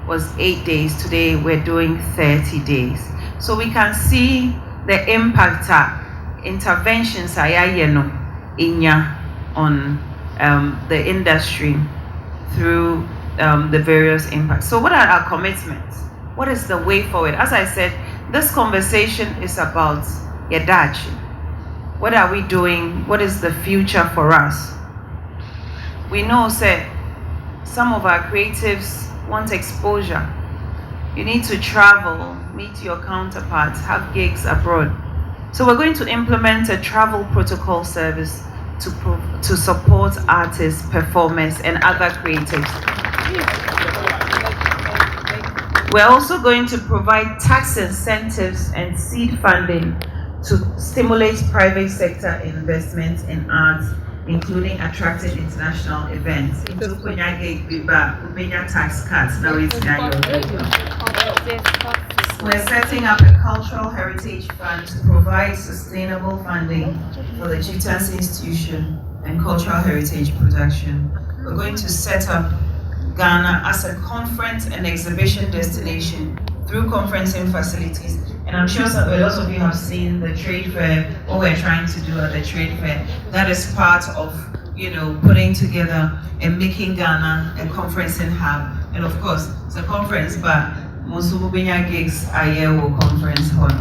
was 8 days. Today we're doing 30 days. So we can see the impact interventions on the industry through the various impacts. So what are our commitments? What is the way forward? As I said, this conversation is about Yadachi. What are we doing? What is the future for us? We know, say, some of our creatives want exposure. You need to travel, meet your counterparts, have gigs abroad. So we're going to implement a travel protocol service to support artists, performers, and other creatives. We're also going to provide tax incentives and seed funding to stimulate private sector investments in arts, including attracting international events. Tax cuts. Now it's We're setting up a cultural heritage fund to provide sustainable funding for the Chieftain's Institution and cultural heritage production. We're going to set up Ghana as a conference and exhibition destination through conferencing facilities. And I'm sure a lot of you have seen the trade fair, what we're trying to do at the trade fair. That is part of, putting together and making Ghana a conferencing hub. And of course, it's a conference, but most Mubinya gigs are here will conference hall.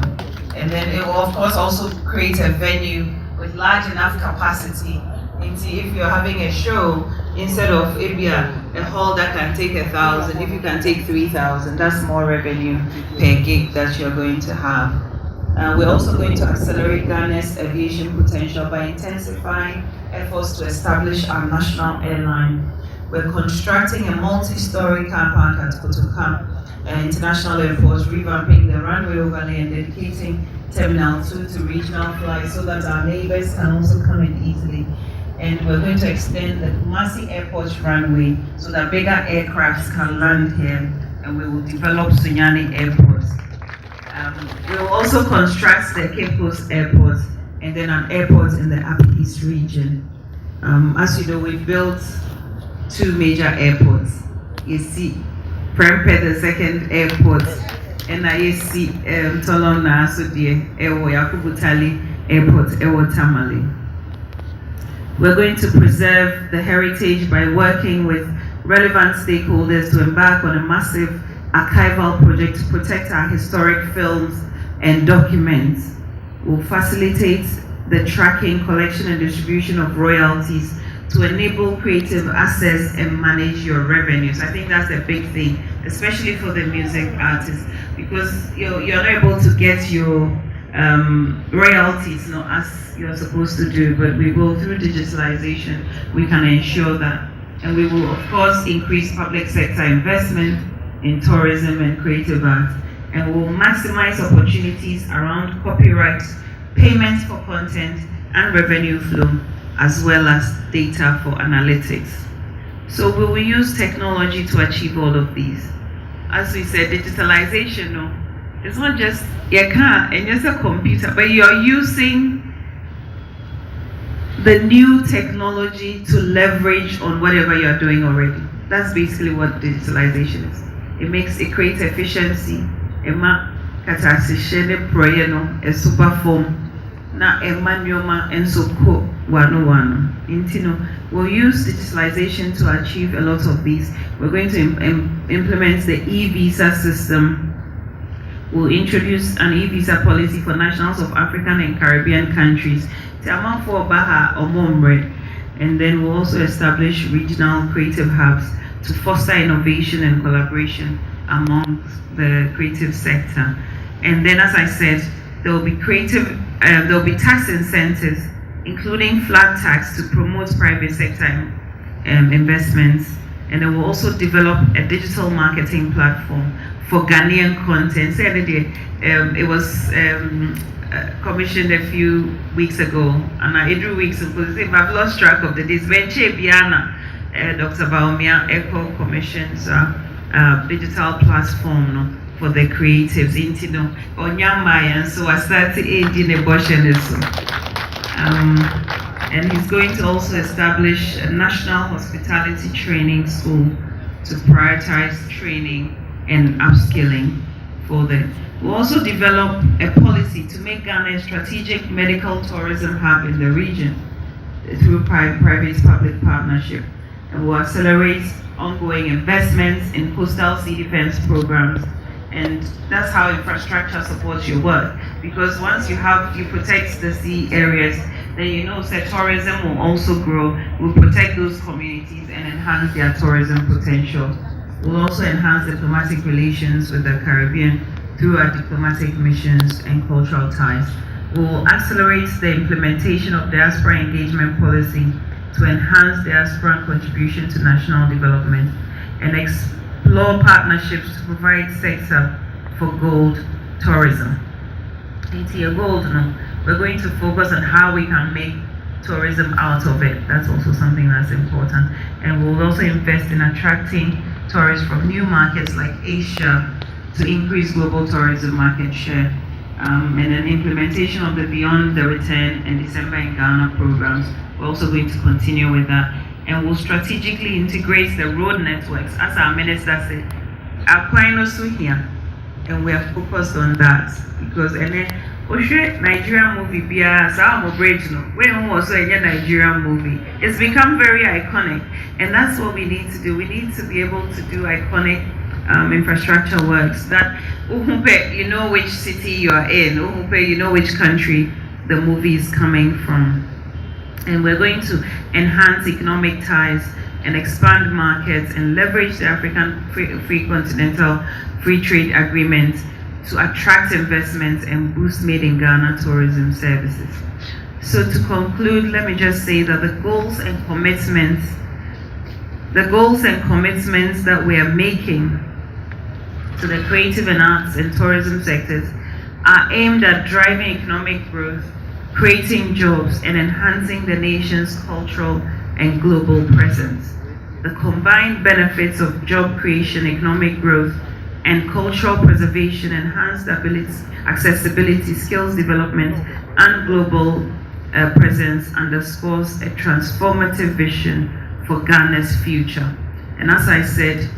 And then it will of course also create a venue with large enough capacity. And see, if you're having a show, instead of a hall that can take 1,000, if you can take 3,000, that's more revenue per gig that you're going to have. We're also going to accelerate Ghana's aviation potential by intensifying efforts to establish our national airline. We're constructing a multi-story car park at Kotoka International Airport, revamping the runway overlay and dedicating Terminal 2 to regional flights so that our neighbors can also come in easily. And we're going to extend the Kumasi Airport runway so that bigger aircrafts can land here, and we will develop Sunyani Airport. We will also construct the Cape Coast Airport and then an airport in the Upper East region. As you know, we've built 2 major airports. You see, Prempeh, the second airport, and I see Tolona Asodie, Ewo Yakubutali Airport, Ewo Tamale. We're going to preserve the heritage by working with relevant stakeholders to embark on a massive archival project to protect our historic films and documents. We'll facilitate the tracking, collection, and distribution of royalties to enable creative access and manage your revenues. I think that's a big thing, especially for the music artists, because you're not able to get your royalties as you're supposed to do, but we will, through digitalization, we can ensure that. And we will, of course, increase public sector investment in tourism and creative arts, and we'll maximize opportunities around copyright, payments for content, and revenue flow, as well as data for analytics. So we will use technology to achieve all of these. As we said, digitalization, it's not just your car and just a computer, but you're using the new technology to leverage on whatever you're doing already. That's basically what digitalization is. It creates efficiency. Ema katasishene proyeno e super form na emanyoma ensoko wano. Intino, we'll use digitalization to achieve a lot of these. We're going to implement the e-visa system. We'll introduce an e-visa policy for nationals of African and Caribbean countries. And then we'll also establish regional creative hubs to foster innovation and collaboration among the creative sector. And then, as I said, there will be tax incentives, including flat tax to promote private sector investments. And then we'll also develop a digital marketing platform for Ghanaian content. It was commissioned a few weeks ago, and every week, I've lost track of the days. Venture Biana, Dr. Bawumia Echo commissions a digital platform for the creatives. And so I started in and he's going to also establish a national hospitality training school to prioritize training and upskilling for them. We'll also develop a policy to make Ghana a strategic medical tourism hub in the region. through private-public partnership, and will accelerate ongoing investments in coastal sea defense programs. And that's how infrastructure supports your work. Because once you protect the sea areas, then you know that tourism will also grow, will protect those communities and enhance their tourism potential. We'll also enhance diplomatic relations with the Caribbean through our diplomatic missions and cultural ties. We'll accelerate the implementation of diaspora engagement policy to enhance diaspora contribution to national development and explore partnerships to provide sector for gold tourism. We're going to focus on how we can make tourism out of it. That's also something that's important. And we'll also invest in attracting tourists from new markets like Asia to increase global tourism market share. And an implementation of the Beyond the Return and December in Ghana programs. We're also going to continue with that. And we'll strategically integrate the road networks, as our minister said, here. And we are focused on that because Nigerian movie Nigerian movie. It's become very iconic, and that's what we need to do. We need to be able to do iconic infrastructure works that you know which city you are in, you know which country the movie is coming from. And we're going to enhance economic ties and expand markets and leverage the African Free Continental Free Trade Agreement to attract investments and boost made in Ghana tourism services. So to conclude, let me just say that the goals and commitments that we are making to the creative and arts and tourism sectors are aimed at driving economic growth, creating jobs, and enhancing the nation's cultural and global presence. The combined benefits of job creation, economic growth, and cultural preservation, enhanced accessibility, skills development, and global presence underscores a transformative vision for Ghana's future. And as I said,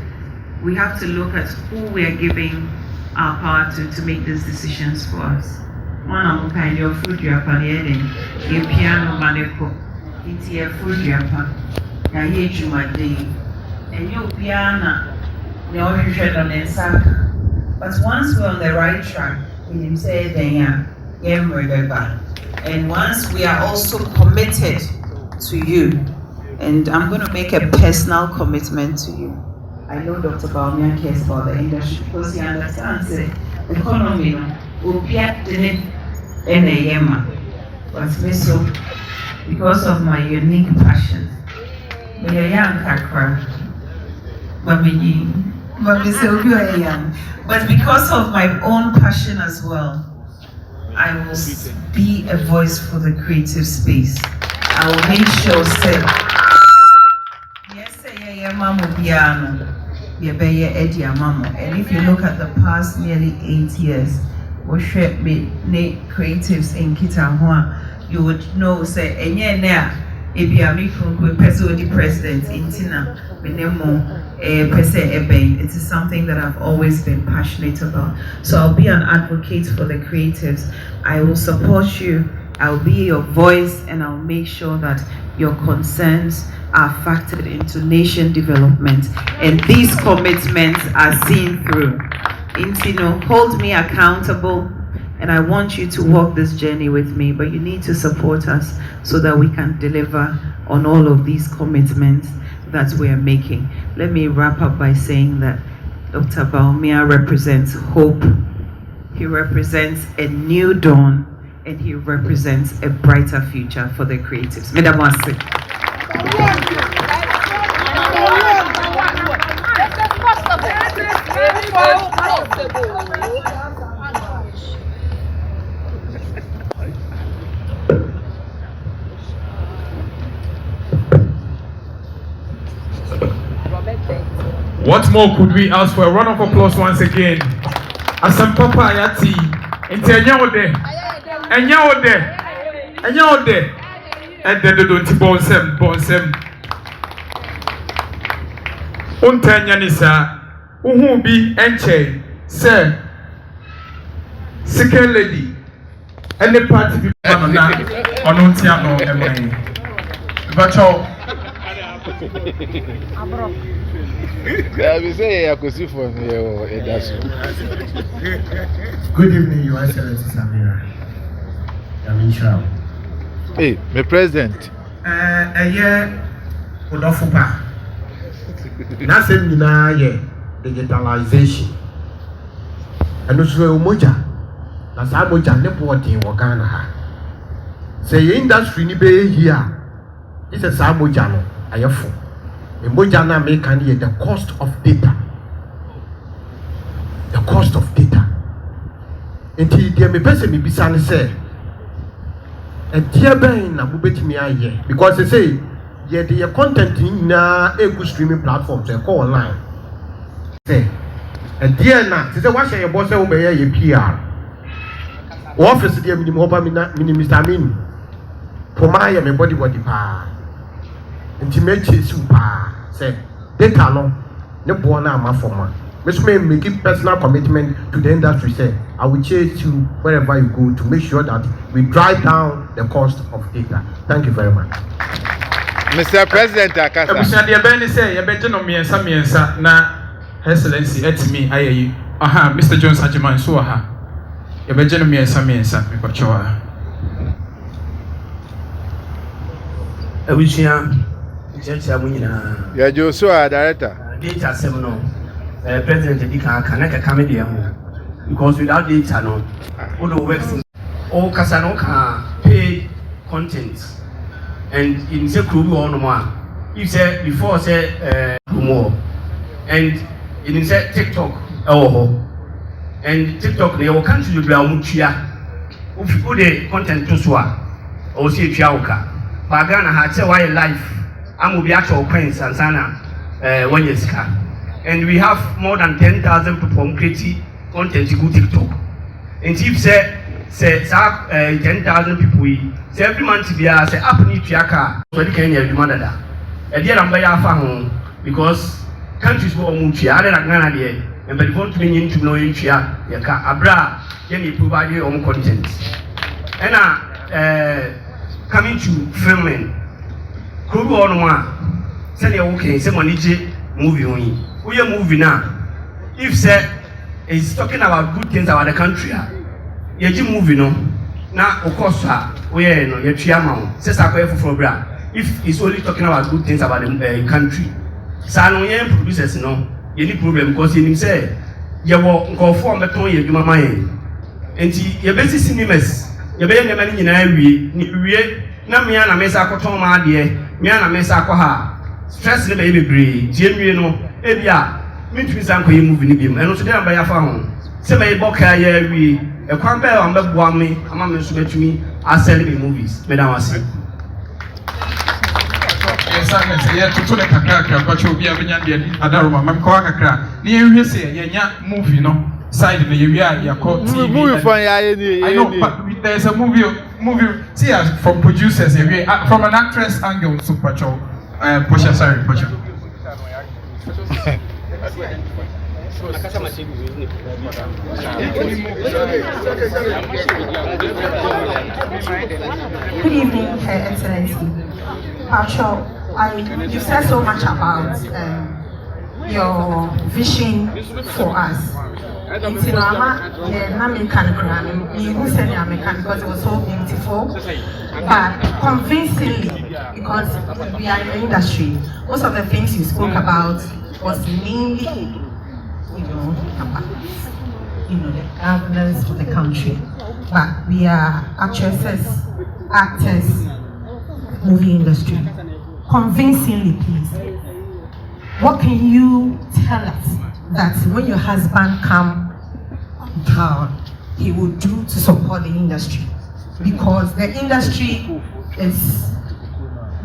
we have to look at who we are giving our power to make these decisions for us. One of the kind of food Japan, a piano maneko, it's a food Japan, a day, and you piano. But once we're on the right track, we say and once we are also committed to you, and I'm going to make a personal commitment to you. I know Dr. Bawumia cares about the industry because he understands the economy will be at the net in a yema. But so because of my unique passion, we are young kakra, but because of my own passion as well, I will be a voice for the creative space. I will make sure and if you look at the past nearly 8 years, creatives in Kitahua, you would know president in Tina. It is something that I've always been passionate about. So I'll be an advocate for the creatives. I will support you. I'll be your voice, and I'll make sure that your concerns are factored into nation development, and these commitments are seen through. Hold me accountable, and I want you to walk this journey with me, but you need to support us so that we can deliver on all of these commitments that we are making. Let me wrap up by saying that Dr. Bawumia represents hope, he represents a new dawn, and he represents a brighter future for the creatives. Mesdames, merci. What more could we ask for? A round of applause once again. Asampapa Ayati. Enti Enyawode. And then don't bonsem. Untanyanisa. Bi enche. Sir. Second lady. And the party people on Onuntia no. But oh, I say I could see from here. Good evening, Your Excellency Samira. Yamisha. Hey, my president. A year would offer pa. Nothing in digitalization. And also moja. Na saa moja ne body wo Ghana ha. Say industry ni be here. This is saa moja no ayefo. The moja na make can the cost of data. The cost of data. Until there me person me bisa ne say e dia ben na mobetimi aye because they say the content na egu streaming platforms e call online. Say e dia na say what share your boss say wo be ye PR. Office there minimum over mini Mr. Amin. For my me body pa. Intimate super say data no ne bo na ama forma. Which may make it personal commitment to the industry. Say, I will chase you wherever you go to make sure that we drive down the cost of data. Thank you very much. Mr. President Akasa. Abusha de ben say you better no miensa na excellency at me ayi. Aha, Mr. Jones Ajiman so aha. You better no miensa me kwachoa. Abusha Jecha munyina. Ya Joshua director. Data seminal. President Dika can come here because without data, no, all the works all Casano can pay content and in the crew or no more. You say before say more and in the TikTok and TikTok they will country to Bawumia who the content to swa or see Chiauka. Bagana had say why life I'm will be actual queens and sana 1 year. And we have more than 10,000 people creating content to go TikTok. And if say 10,000 people, say every month we are say up ni triaka, so they can hear demand that. And there I'm buy home because countries go on tria, other than Ghana there, and but want to be into know in tria, yaka abra, then you provide your own content. And coming to filming, could go on one, say okay, say money movie only. We are moving now. If say is talking about good things about the country, you moving on. Now, of course, we are no your chairman. Says I go for bra. If it's only talking about good things about the country, so no young producers no. Any problem because you say you will go for me to you mama yen. And you basic cinemas. You be na mani nyina wie na me na mesa akoton ma de me na mesa akwa stress ne be bebre tie no ebia mentumi san koye movie ni biem eno so dey amba ya fa ho se me boka ya wi e kwan be am be boa me ama me so betumi asell me movies me da wase Yes, yeah, to the kakra, but you'll be a vinyan, Adaruma, Mamcoa, near you say, Yanya movie, no side in the area, your court movie for I know, but there's a movie, see us from producers, from an actress angle, Super Show, Pusha, sorry, Pusha. Good evening, Her Excellency. You said so much about your vision for us. It's in American because it was so beautiful, but convincingly, because we are in the industry, most of the things you spoke about was mainly, about the governance of the country. But we are actresses, actors, movie industry. Convincingly, please. What can you tell us that when your husband come down, he will do to support the industry? Because the industry is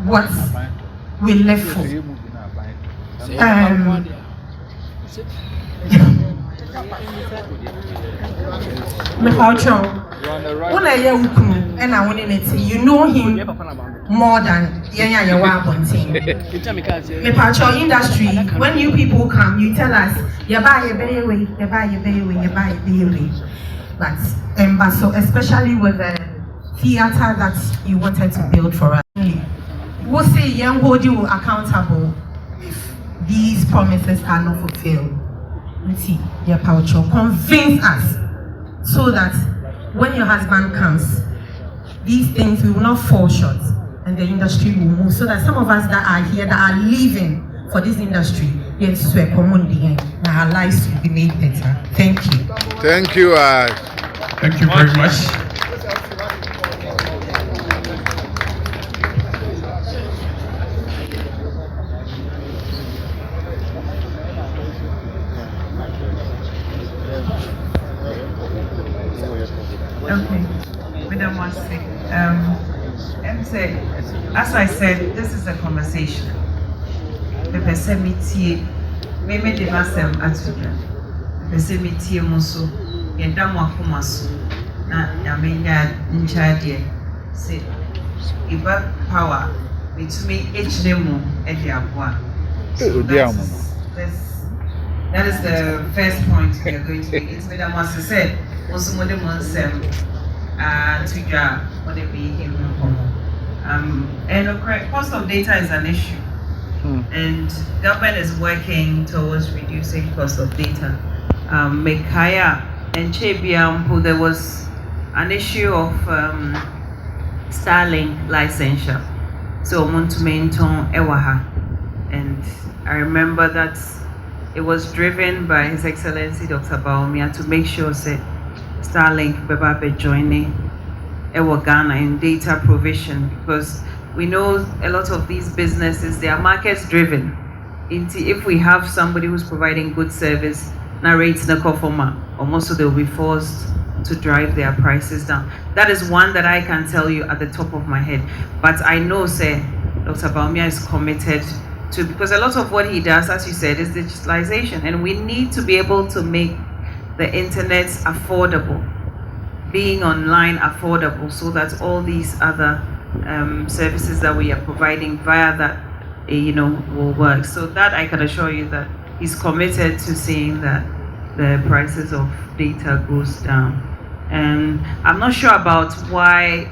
what we live for. You know him more than industry. When you people come, you tell us you buy a baby, you buy a baby, you buy a baby. But so especially with the theater that you wanted to build for us. What say young hold you accountable if these promises are not fulfilled. See, your power convince us so that when your husband comes, these things we will not fall short and the industry will move. So that some of us that are here that are living for this industry, yes, we are common our lives will be made better. Thank you. Thank you. Thank you very much. Okay, Madam Wasi, as I said, this is a conversation. The persemiti, maybe the last time at the persemiti muso, yendamu akumasu, na yamenya nchadie. Say, iba power, between each demo and the abwa. So that is the first point we are going to make. It's Madam Wasi said. Also, more than one sem to job, what they be him. And cost of data is an issue, and government is working towards reducing cost of data. Mekaya and Chebiam, there was an issue of Starlink licensure. So, Montumenton Ewaha, and I remember that it was driven by His Excellency Dr. Bawumia to make sure that Starlink Bebabe joining Ghana in data provision, because we know a lot of these businesses, they are markets driven. If we have somebody who's providing good service, narrates the kofoma, almost they'll be forced to drive their prices down. That is one that I can tell you at the top of my head. But I know, say, Dr. Bawumia is committed to, because a lot of what he does, as you said, is digitalization, and we need to be able to make the internet affordable, being online affordable, so that all these other services that we are providing via that, will work. So that I can assure you that he's committed to seeing that the prices of data goes down. And I'm not sure about why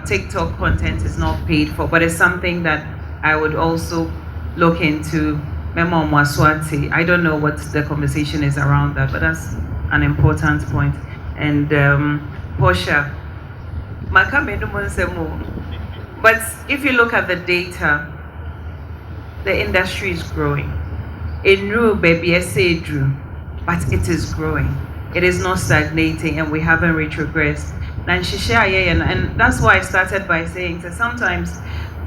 TikTok content is not paid for, but it's something that I would also look into. Memo Mwaswati, I don't know what the conversation is around that, but that's an important point. And Portia, but if you look at the data, the industry is growing. In Ru, baby, Aseidu, but it is growing. It is not stagnating, and we haven't retrogressed. And that's why I started by saying that sometimes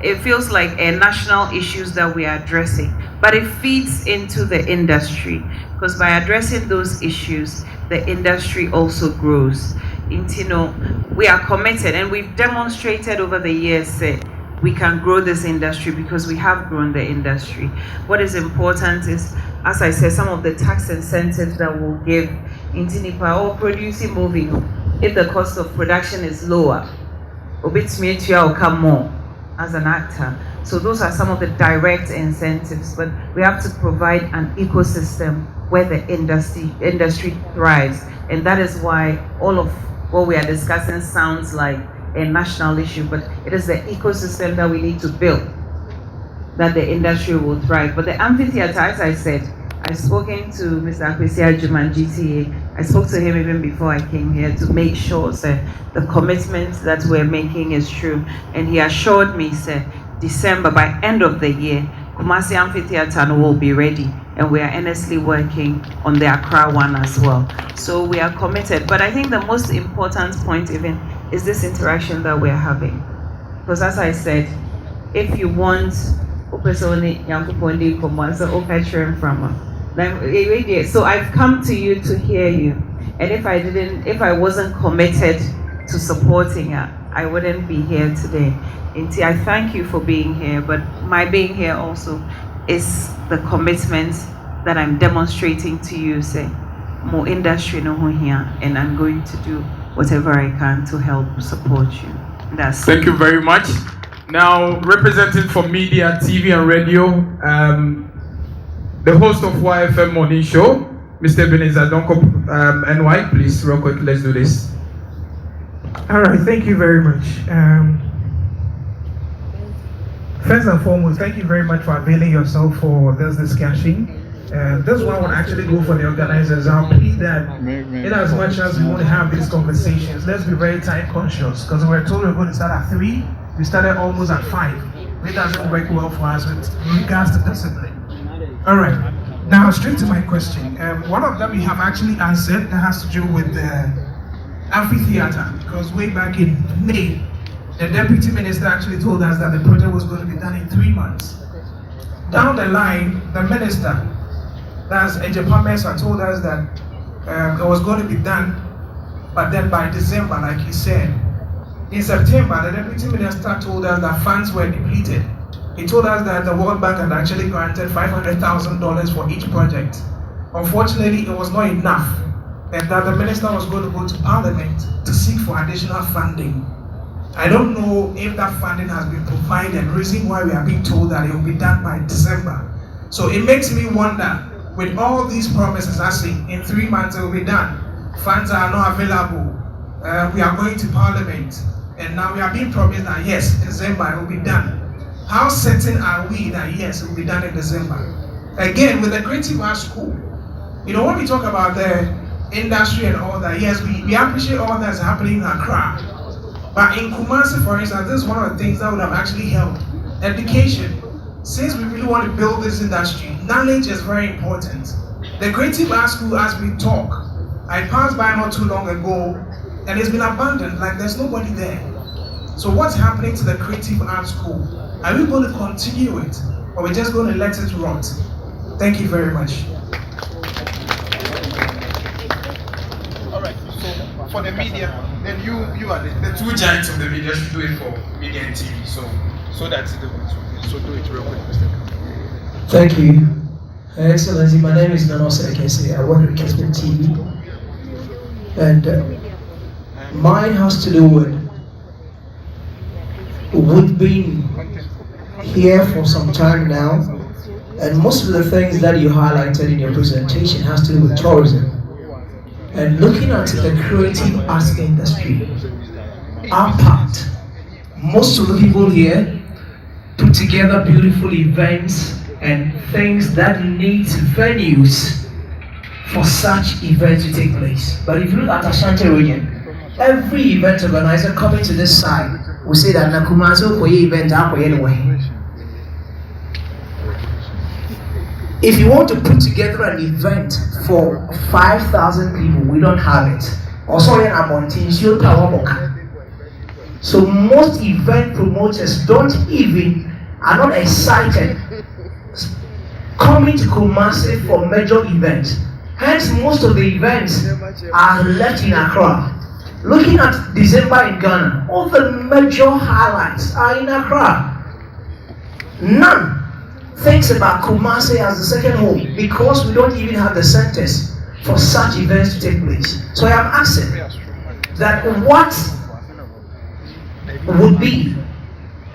it feels like national issues that we are addressing, but it feeds into the industry, because by addressing those issues, the industry also grows. We are committed, and we've demonstrated over the years that we can grow this industry because we have grown the industry. What is important is, as I said, some of the tax incentives that we'll give into Nipa or producing movie. If the cost of production is lower, will come more as an actor. So those are some of the direct incentives, but we have to provide an ecosystem where the industry thrives. And that is why all of what we are discussing sounds like a national issue, but it is the ecosystem that we need to build, that the industry will thrive. But the amphitheater, as I said, I've spoken to Mr. Akwesi Ajuman, GTA. I spoke to him even before I came here to make sure that the commitment that we're making is true. And he assured me, December, by end of the year, Kumasi Amphitheater will be ready. And we are earnestly working on the Accra one as well. So we are committed. But I think the most important point even is this interaction that we're having. Because as I said, if you want, so I've come to you to hear you. And if I wasn't committed to supporting her, I wouldn't be here today. I thank you for being here, but my being here also is the commitment that I'm demonstrating to you, say, more industry no here, and I'm going to do whatever I can to help support you. Thank you very much. Now, representing for media, TV and radio, the host of YFM Morning Show, Mr. Ebenezer Donko, NY, please, real quick, let's do this. All right, thank you very much. First and foremost, thank you very much for availing yourself for this discussion. This one would actually go for the organizers. I'll plead that in as much as we want to have these conversations, let's be very time conscious, because we were told we were going to start at 3, we started almost at 5. It doesn't work well for us with regards to discipline. All right, now straight to my question. One of them you have actually answered, that has to do with the amphitheater, because way back in May, the deputy minister actually told us that the project was going to be done in 3 months. Down the line, the minister, that's Ejapa Mensah, told us that it was going to be done, but then by December, like he said. In September, the deputy minister told us that funds were depleted. He told us that the World Bank had actually granted $500,000 for each project. Unfortunately, it was not enough, and that the minister was going to go to Parliament to seek for additional funding. I don't know if that funding has been provided, reason why we are being told that it will be done by December. So it makes me wonder, with all these promises, I see in 3 months it will be done. Funds are not available. We are going to Parliament, and now we are being promised that yes, December it will be done. How certain are we that yes, it will be done in December? Again, with the Creative Arts School, when we talk about the industry and all that, yes, we appreciate all that's happening in Accra. But in Kumasi, for instance, this is one of the things that would have actually helped. Education. Since we really want to build this industry, knowledge is very important. The Creative Arts School, as we talk, I passed by not too long ago, and it's been abandoned, like there's nobody there. So what's happening to the Creative Arts School? Are we going to continue it, or we're just going to let it rot? Thank you very much. All right, so for the media, then you are the two giants of the media should do it for media and TV, so that's it. So do it real quick, Mr. Thank you. Excellency, my name is Nano Sekese. I work at Kesman TV. And mine has to do with we've been here for some time now, and most of the things that you highlighted in your presentation has to do with tourism. And looking at the creative arts industry, our part, most of the people here put together beautiful events and things that need venues for such events to take place. But if you look at Ashanti region, every event organizer coming to this side will say that Nakumazo Koye event anyway. If you want to put together an event for 5,000 people, we don't have it. Also in Amontin, Power Boka. So most event promoters are not excited coming to Kumasi for major events. Hence, most of the events are left in Accra. Looking at December in Ghana, all the major highlights are in Accra. None thinks about Kumasi as the second home because we don't even have the centers for such events to take place. So I am asking that what would be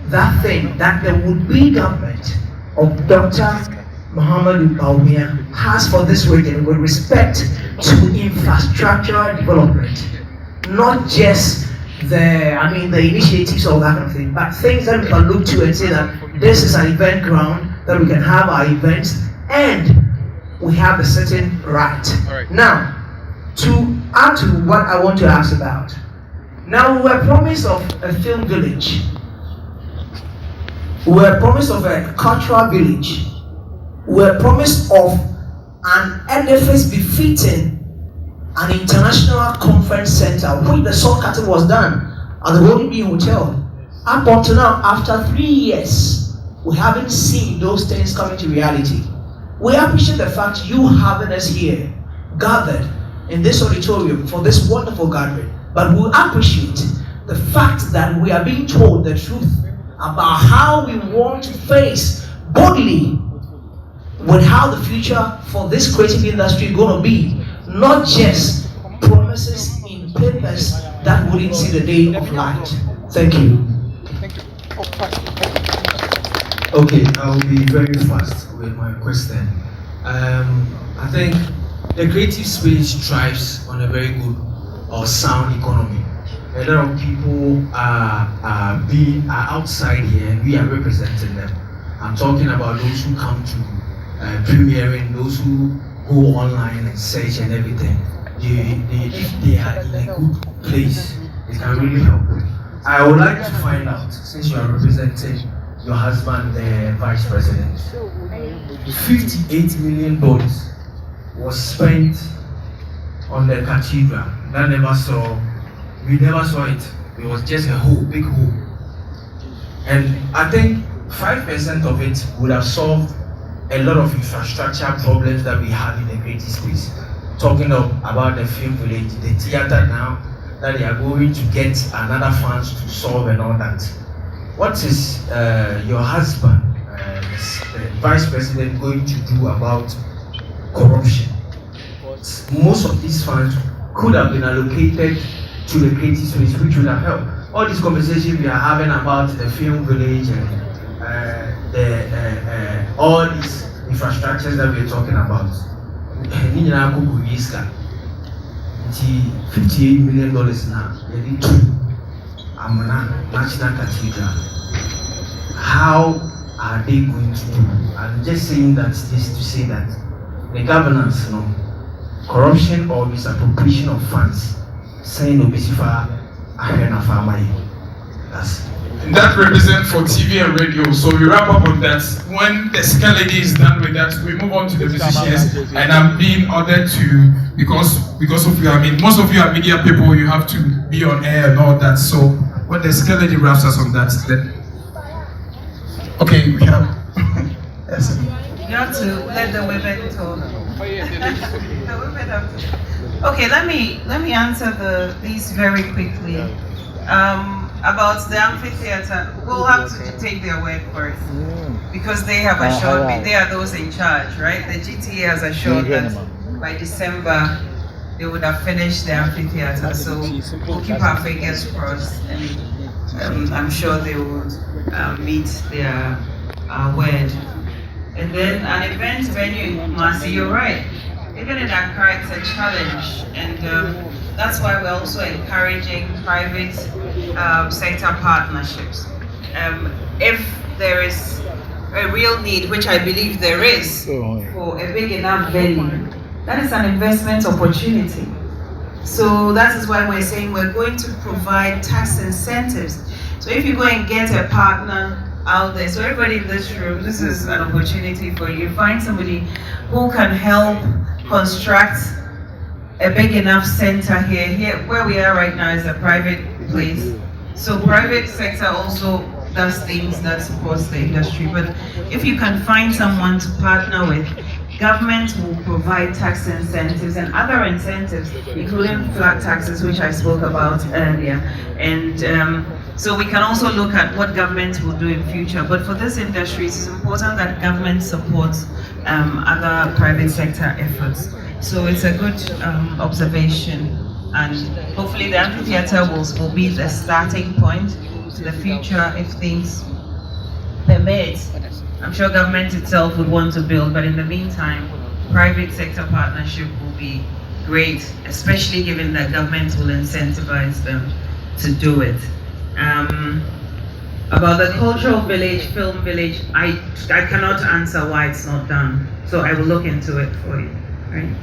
that thing that the would-be government of Dr. Muhammadu Bawumia has for this region with respect to infrastructure development, not just the initiatives or that kind of thing, but things that we can look to and say that this is an event ground that we can have our events and we have a certain right. Now, to add to what I want to ask about. Now, we were promised of a film village. We were promised of a cultural village. We were promised of an edifice befitting an international conference center, which the salt cutting was done at the Golden Bee Hotel. Up until now, after 3 years, we haven't seen those things coming to reality. We appreciate the fact you having us here, gathered in this auditorium for this wonderful gathering. But we appreciate the fact that we are being told the truth about how we want to face boldly with how the future for this creative industry is going to be, not just promises in papers that wouldn't see the day of light. Thank you. Okay, I'll be very fast with my question. I think the creative space thrives on a very good or sound economy. a lot of people are outside here and we are representing them. I'm talking about those who come to premiering, those who go online and search and everything. If they are in a good place, it can really help. I would like to find out, since you are representing your husband, the vice president, $58 million was spent on the cathedral. We never saw it. It was just a hole, big hole. And I think 5% of it would have solved a lot of infrastructure problems that we have in the creative space. Talking about the film village, the theater now, that they are going to get another funds to solve and all that. What is your husband, the vice president, going to do about corruption? Most of these funds could have been allocated to the creative space, which would have helped. All these conversations we are having about the film village and all these infrastructures that we are talking about, $58 million now. They need to National Cathedral. How are they going to do? I'm just saying that this to say that the governance, corruption or misappropriation of funds, saying Obisifa Ahena Farmai. That represents for TV and radio. So we wrap up on that. When the second lady is done with that, we move on to the musicians. And I'm being ordered to, because of you, I mean, most of you are media people, you have to be on air and all that. So when the second lady wraps us on that, then. Okay, we have. Yes. You have to let the women talk. The women have to. Okay, let me answer these very quickly. About the amphitheater, we'll have to take their word for it because they have assured me, they are those in charge, right? The GTA has assured that by December they would have finished the amphitheater, so we'll keep our fingers crossed and I'm sure they will meet their word. And then an event venue in Kumasi, you're right. Even in Accra, it's a challenge, and that's why we're also encouraging private sector partnerships. If there is a real need, which I believe there is, for a big enough venue, that is an investment opportunity. So that is why we're saying we're going to provide tax incentives. So if you go and get a partner out there, so everybody in this room, this is an opportunity for you. Find somebody who can help construct a big enough center here. Here, where we are right now is a private place. So private sector also does things that supports the industry. But if you can find someone to partner with, government will provide tax incentives and other incentives, including flat taxes, which I spoke about earlier. And so we can also look at what government will do in future. But for this industry, it's important that government supports other private sector efforts. So it's a good observation, and hopefully the amphitheater will be the starting point to the future if things permit. I'm sure government itself would want to build, but in the meantime, private sector partnership will be great, especially given that government will incentivize them to do it. About the cultural village, film village, I cannot answer why it's not done. So I will look into it for you, right?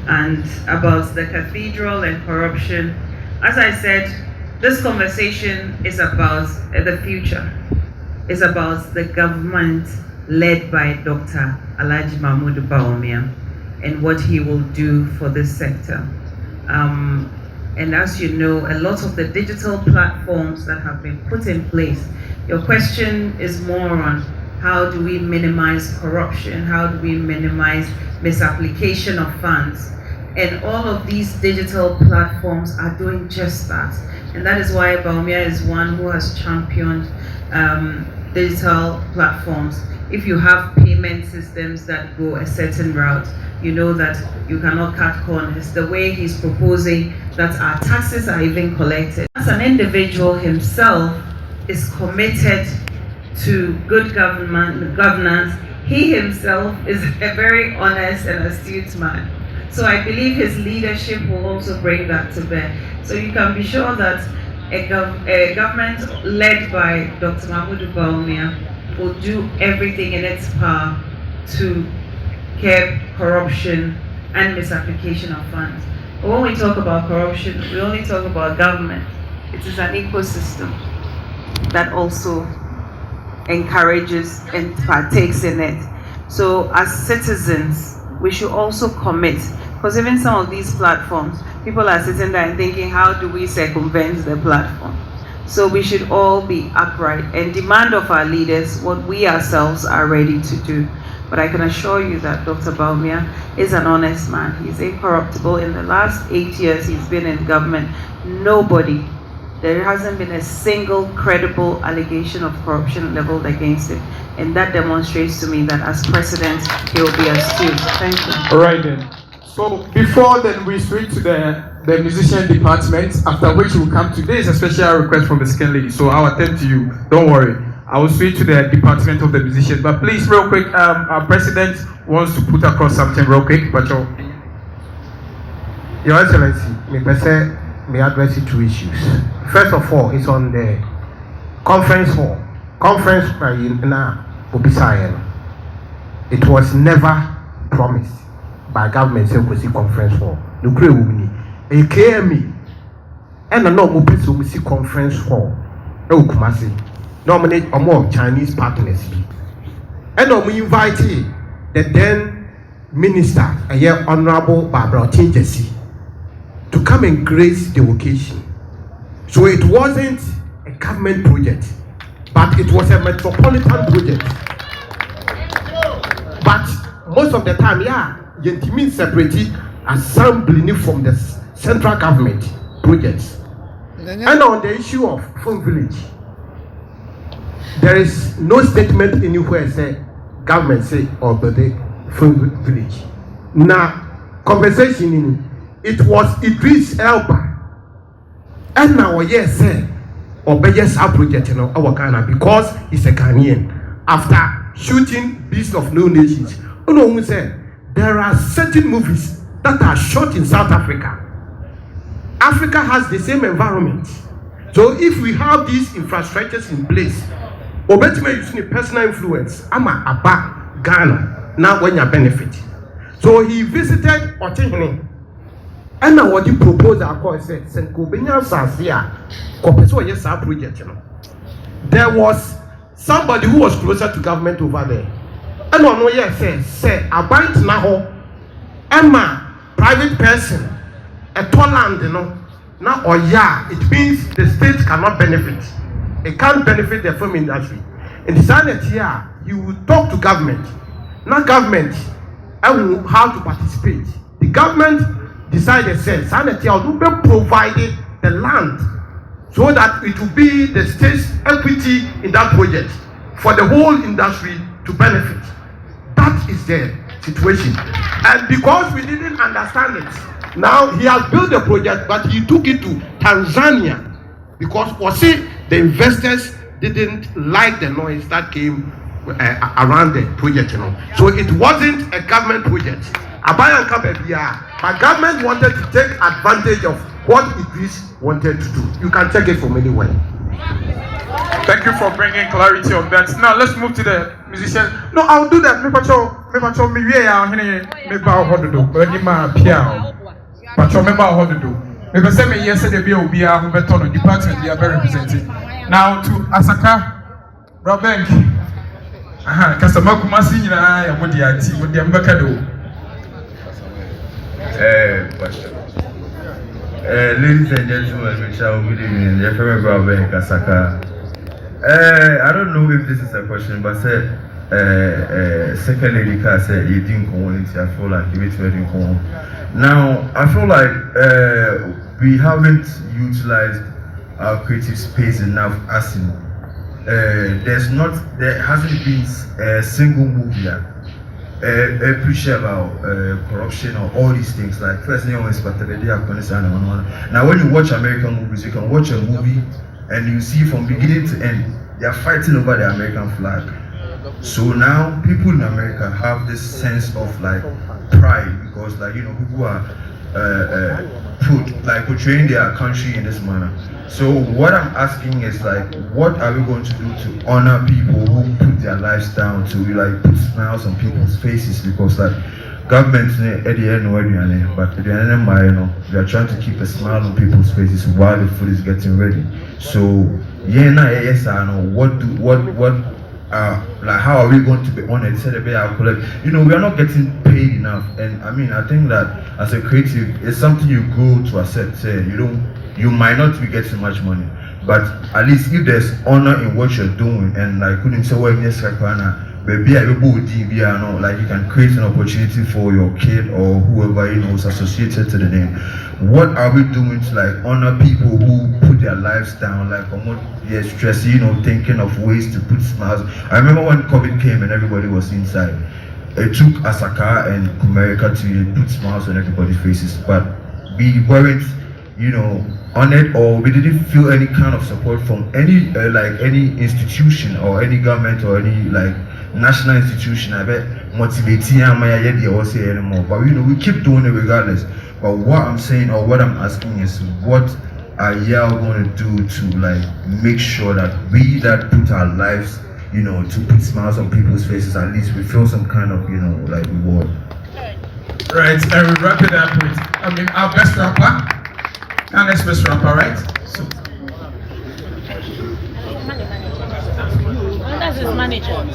And about the cathedral and corruption, as I said, this conversation is about the future. It's about the government led by Dr. Alhaji Mahmoud Bawumia and what he will do for this sector. And as you know, a lot of the digital platforms that have been put in place, your question is more on how do we minimize corruption? How do we minimize misapplication of funds? And all of these digital platforms are doing just that. And that is why Bawumia is one who has championed digital platforms. If you have payment systems that go a certain route, you know that you cannot cut corners. The way he's proposing that our taxes are even collected. As an individual himself is committed to good governance, he himself is a very honest and astute man. So I believe his leadership will also bring that to bear. So you can be sure that a government led by Dr. Bawumia will do everything in its power to curb corruption and misapplication of funds. But when we talk about corruption, we only talk about government. It is an ecosystem that also encourages and partakes in it. So as citizens, we should also commit, because even some of these platforms, people are sitting there and thinking, how do we circumvent the platform? So we should all be upright and demand of our leaders what we ourselves are ready to do. But I can assure you that Dr. Bawumia is an honest man. He's incorruptible. In the last 8 years he's been in government, there hasn't been a single credible allegation of corruption leveled against him. And that demonstrates to me that as president, he will be astute. Thank you. All right then. So before then we switch to the musician department, after which we'll come to, there is a special request from the second lady. So I'll attend to you. Don't worry. I will switch to the department of the musicians. But please, real quick, our president wants to put across something real quick. But Your Excellency, may address 2 issues. First of all, it's on the conference hall. Conference it was never promised by government say we see conference hall. No kure wumi. E KME. And no mo pese we see conference hall. E o Kumasi. Nominate more Chinese partners. And we invite the then minister, Honorable Barbara Tinjesi, to come and grace the occasion. So it wasn't a government project, but it was a metropolitan project. But most of the time, Yentimin separate assembly from the central government projects. And on the issue of Phone Village, there is no statement anywhere say government say or the Phone Village. Now, conversation in it was Idris Elba. And now, yes, sir, or yes, our project in our Ghana because he's a Ghanaian. After shooting Beast of No Nations, there are certain movies that are shot in South Africa. Africa has the same environment. So if we have these infrastructures in place, Obetime using a personal influence, Ama Aba Ghana, now when you benefit. So he visited Otihene. And now what you propose our said Senkobenya Sasia, Kopeso yes our project, There was somebody who was closer to government over there. And on yes, say about now Emma, private person, a tall land, now or it means the state cannot benefit. It can't benefit the film industry. In the Senate here, you will talk to government. Not government, and how to participate. The government decided, said, Senate here will be provided the land so that it will be the state's equity in that project for the whole industry to benefit. That is the situation. And because we didn't understand it, now he has built the project, but he took it to Tanzania because the investors didn't like the noise that came around the project, So it wasn't a government project. But government wanted to take advantage of what Idris wanted to do. You can check it from anywhere. Thank you for bringing clarity on that. Now let's move to the musicians. No, I'll do that. Now to Asakaa, Robank. Customer Kumasi, with the Ambacado. Ladies and gentlemen, good evening. Asakaa. I don't know if this is a question, but second lady said you didn't come on it. I feel like you didn't come on. Now I feel like we haven't utilized our creative space enough. As in, there hasn't been a single movie preach about corruption or all these things. Like first thing I always started the day Afghanistan. Now when you watch American movies, you can watch a movie and you see from beginning to end they are fighting over the American flag. So now people in America have this sense of like pride because people are portraying their country in this manner. So what I'm asking is like, what are we going to do to honor people who put their lives down to like put smiles on people's faces? Because like government at the end but at the end we are trying to keep a smile on people's faces while the food is getting ready. So yes I know what like how are we going to be honored? We are not getting paid enough, and I mean I think that as a creative it's something you grow to accept. You might not be getting much money, but at least if there's honor in what you're doing, and like couldn't say well yes baby like you can create an opportunity for your kid or whoever is associated to the name. What are we doing to like honor people who put their lives down, like stress, thinking of ways to put smiles? I remember when COVID came and everybody was inside. It took Asakaa and America to put smiles on everybody's faces, but we weren't honored, or we didn't feel any kind of support from any any institution or any government or any like national institution. I bet motivating anymore, but we keep doing it regardless. But what I'm saying or what I'm asking is, what are y'all going to do to like make sure that we that put our lives to put smiles on people's faces, at least we feel some kind of like reward? Right, and we wrap it up with our best rapper. Our next best rapper, right? So. That's his manager.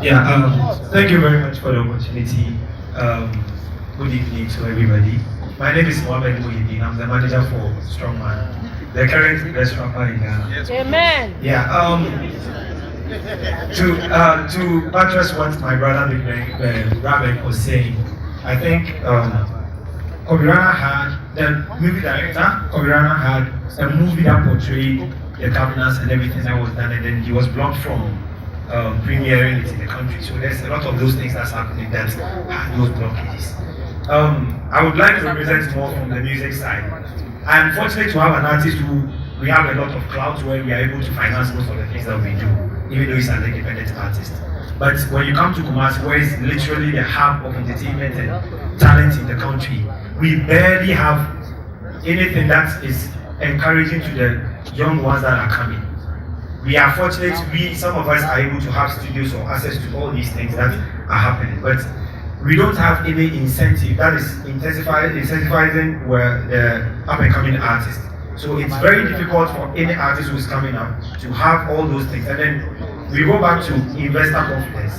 Yeah, thank you very much for the opportunity. Good evening to everybody. My name is Mohamed Muhyiddin. I'm the manager for Strongman, the current best rapper in Ghana. Amen. Yeah, to buttress what my brother Rabek was saying, I think Kobirana had, the movie director, Kobirana had a movie that portrayed the governance and everything that was done, and then he was blocked from premiering it in the country. So there's a lot of those things that's happening that have those blockages. I would like to represent more from the music side. I'm fortunate to have an artist who we have a lot of clout where we are able to finance most of the things that we do, even though he's an independent artist. But when you come to Kumasi, where it's literally the hub of entertainment and talent in the country, we barely have anything that is encouraging to the young ones that are coming. We are fortunate, some of us are able to have studios or access to all these things that are happening, but we don't have any incentive that is incentivizing the up and coming artists. So it's very difficult for any artist who's coming up to have all those things. And then we go back to investor confidence.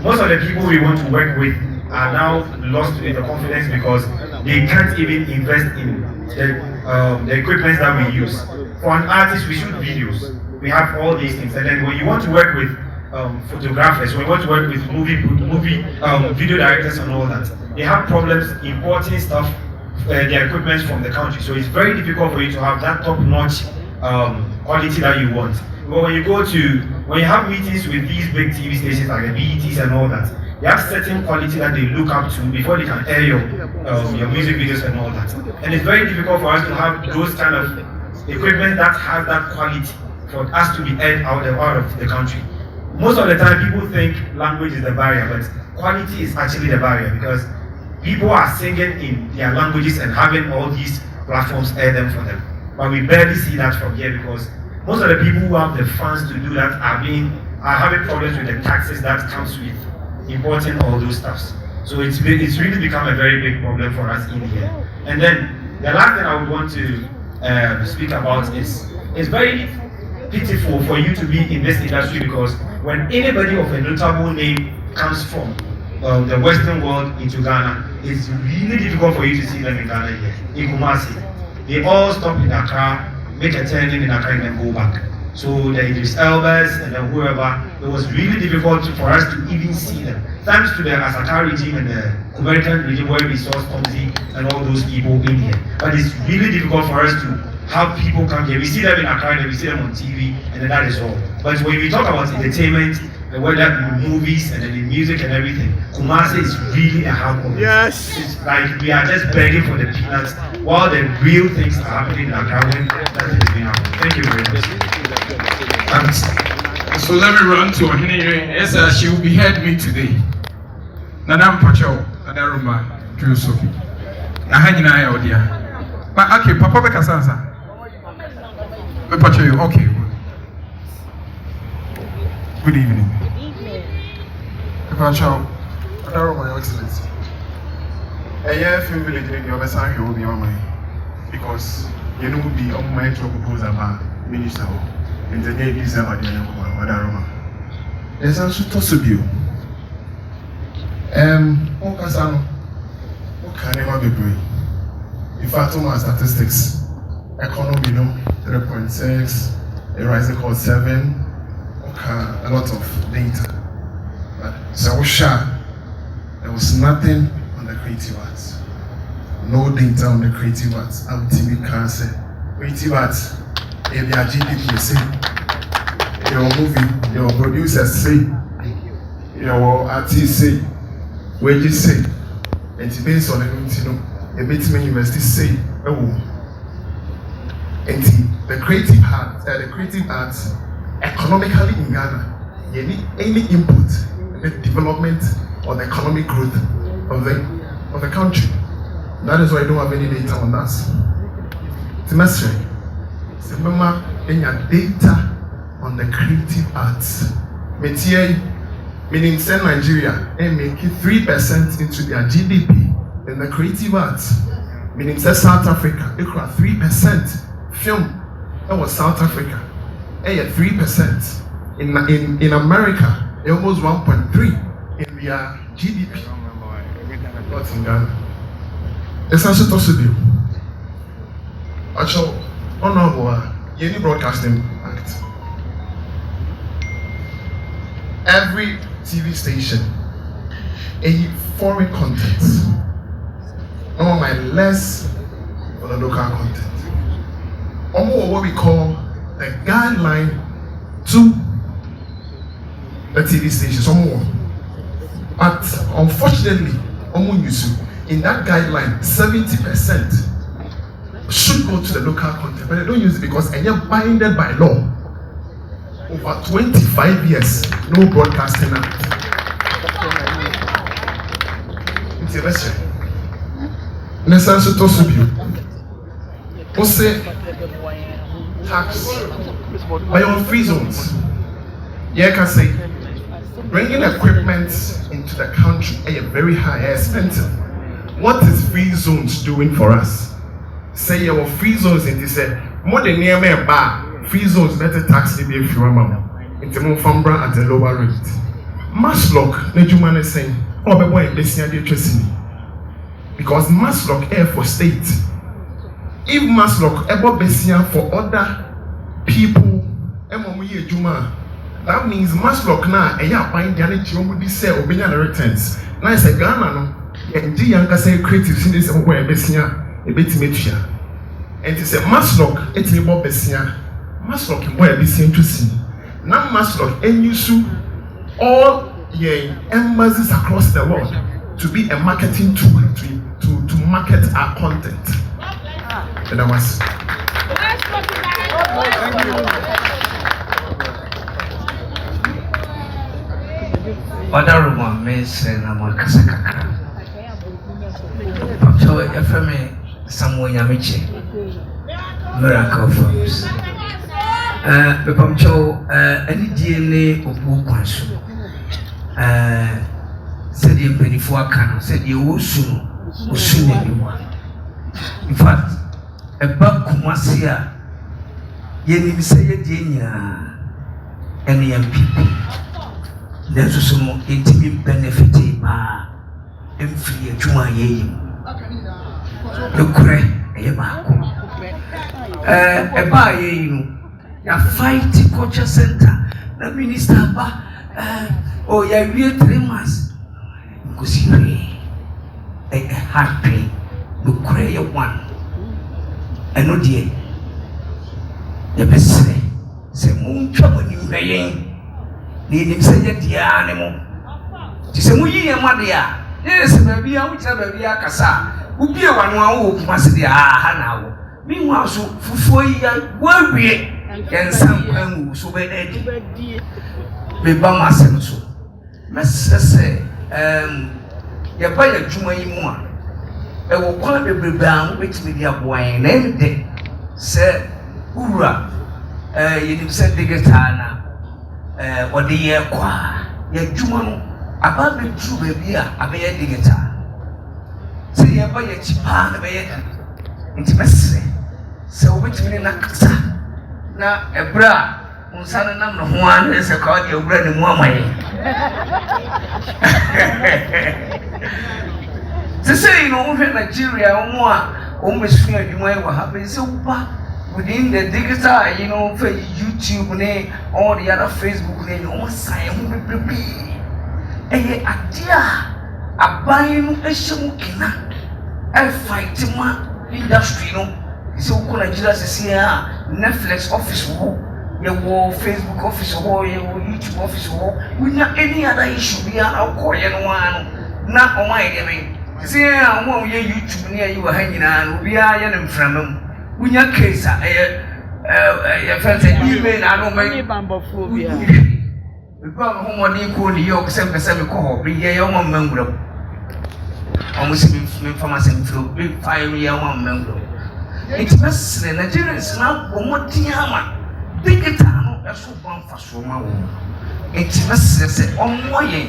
Most of the people we want to work with are now lost in the confidence because they can't even invest in the equipment that we use. For an artist, we shoot videos. We have all these things. And then when you want to work with photographers, when you want to work with video directors and all that, they have problems importing stuff, their equipment from the country. So it's very difficult for you to have that top-notch quality that you want. But when you have meetings with these big TV stations like the BETs and all that, they have certain quality that they look up to before they can air your music videos and all that. And it's very difficult for us to have those kind of equipment that has that quality for us to be aired out of the country. Most of the time people think language is the barrier, but quality is actually the barrier, because people are singing in their languages and having all these platforms air them for them. But we barely see that from here, because most of the people who have the funds to do that are having problems with the taxes that comes with importing all those stuffs. So it's really become a very big problem for us in here. And then the last thing I would want to speak about is, it's very pitiful for you to be in this industry, because when anybody of a notable name comes from the Western world into Ghana, it's really difficult for you to see them in Ghana here. In Kumasi, they all stop in Accra, make a turn in Accra and then go back. So the Idris Elbas and then whoever, it was really difficult for us to even see them. Thanks to the Asakaa regime and the American regime where we saw Stormzy and all those people in here. But it's really difficult for us to have people come here. We see them in Accra and we see them on TV, and then that is all. But when we talk about entertainment, whether in movies and then in music and everything, Kumasi is really a hardcore. Yes. It's like we are just begging for the peanuts while the real things are happening in Accra when that is being happening. Thank you very much. So let me run to Henry. Yes, she will behead me today. Nadam Pacho, Nadaruma, Drew Sophie. Ahanyina Odia. Okay, Papa Bekasansa. Okay. Good evening. Papa Chow, my excellency. A year film village in your best will be on my because you know be on my proposal about minister in the name of December. There's also Tosobio. Okasano, can never be brave. In fact, all my statistics, economy, 3.6, a rising called 7, a lot of data. But so there was nothing on the creative arts. No data on the creative arts. I'm TV cancer. Creative arts, if your GDP say, your movie, your producers say, your artists say, wages say, and it's based on the a bit university say, and the creative arts, economically in Ghana, you need any input in the development or the economic growth of the country. That is why I don't have any data on that. It's necessary. Remember, any data on the creative arts. Meaning send Nigeria and make it 3% into their GDP in the creative arts. Meaning South Africa, they got 3% film. That was South Africa. They had 3%. In America, they almost 1.3 in their GDP. What's in Ghana? It's also possible. Actually, honorable, any broadcasting act. Every TV station, a foreign content. No, my less for the local content. Or more what we call the guideline to the TV stations, or more. But unfortunately, in that guideline, 70% should go to the local content, but they don't use it because they are binded by law. Over 25 years, no broadcasting act. Interesting. Necessary to subdue. Say tax by on free zones. Yeah, can say bringing equipment into the country is very high, expensive. What is free zones doing for us? Say your free zones in this more than near me bar. Free zones better tax the if you are it's more fambra at a lower rate. Maslock, Nejuman is saying, oh, but why this year they're tracing me? Because Maslock air for state. If Maslock ever besia for other people, that means Maslock now a ya buying the energy on this sell or being returns. Now it's a Ghana no, and the younger say creative in this where besia a bit metia. And it's a Maslock, it's a bob besia. Maslock in where besia to see. Now Maslock and you sue all embassies across the world to be a marketing tool to market our content. And I must. Odaruma means Asakaa. So if I may, someone Yamiche, Miracle Films. Bepamcho, any DNA of Bukansu. Said the Penifua Kano, said you Usu, anyone. In fact, a bug Kumasia, Yenim say Dina, any MPP. There's also more intimate benefit, and free a Juma Yim. The Kure, a Yabako. A bar, a fight culture center, the minister, oh, yeah, we are 3 months. Because you a happy, the Kure one. And no dear, the best say, Moon trouble in Baying. Need him say the animal. To say, we are Madia. Yes, baby, I will tell baby Akasa. Who be one who must be a Hanao. Meanwhile, so for 4 years, worry and some who so bad. Be Bama Senso. Must say, you buy a Juma. e wo kwa bebrebe am betimi dia boan na ende se ura yenim se digital na ode ye kwa ya dwuma no aba be tru ba bia abeye digital se ye ba ye chipa na be ye nti mesre se wo betimi na kasa na ebra unsana nam no ho an se ka de obra ne mu amaye se say no wo Nigeria omo a omo sua adwuma e wa ha be se uba within the digital for YouTube ne all the other Facebook ne omo sai ho bebrebe adia aban no ehye mu kina e fight ma industry no so ko Nigeria se Netflix office ho your Facebook office or your YouTube office or we not any other issue be our Korean one not on my name. See, I want YouTube near you hanging on, we are in from them. We not case a friend email, I don't make bambophobia. We got home on New York, 7 call, be here, one member. Almost from us in through big 5 year one member. It's best Nigerians now, one tiama. Digital no so ban fa so ma wo enti se onwoye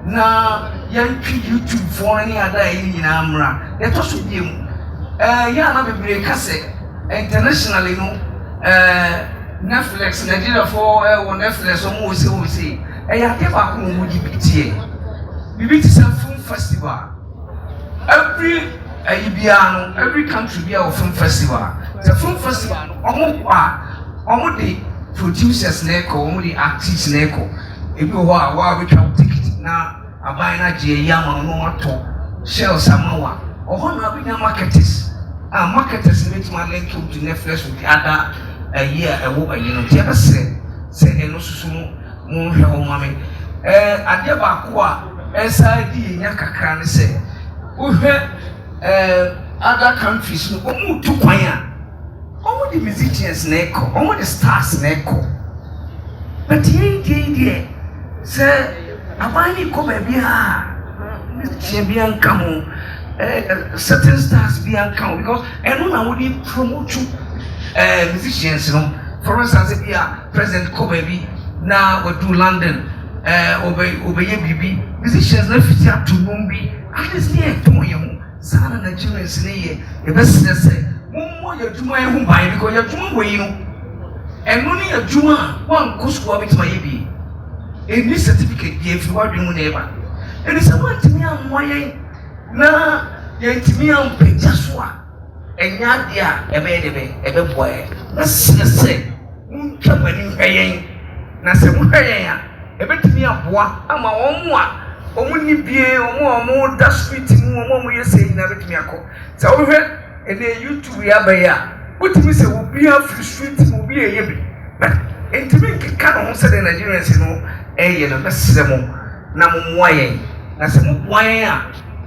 na yanki YouTube for any other nyina amra e to so biem ya na bebre kase internationally no Netflix Nigeria for Netflix o mo se ya ke ba ko mo gibitie bibiti se film festival every country be a film festival the film festival omo the producers neko omo the artists neko ebi ho a wa betwa ticket na aban na je yama no ato shell samawa oho na bi na marketers meet link to Netflix with the other year ewo no tie se eno susu mo hwe ho mame ade ba ko a Aseidu nya kakra ne se wo hwe other countries no omo tu kwan a all the musicians neko, all the stars neko. But ye say, abani ko baby ha, musician be come, certain stars be come because and no would promote you musicians, For instance, if you are President Kobebi now we do London, obey bibi musicians left it up to Mumbi. At least near to Sana Nigerians near the best say. Mumo ya juma ya humbai because ya juma wei no enuni ya juma wan kusko bit my bi any certificate ye fi wadwe mu neba eni se wantimi anwaye na ye ntimi ampeja so a enya de a ebe boye na se ntwa bani hweyen na se mu hweyen a ebe timi aboa ama omo a omo ni bie omo da street mu omo yese na betimi akọ se wo hwe and then YouTube ya baya what me say will be a free street will be a yebi but and to make kind of say the Nigerians na best them na mo waye na se mo waye a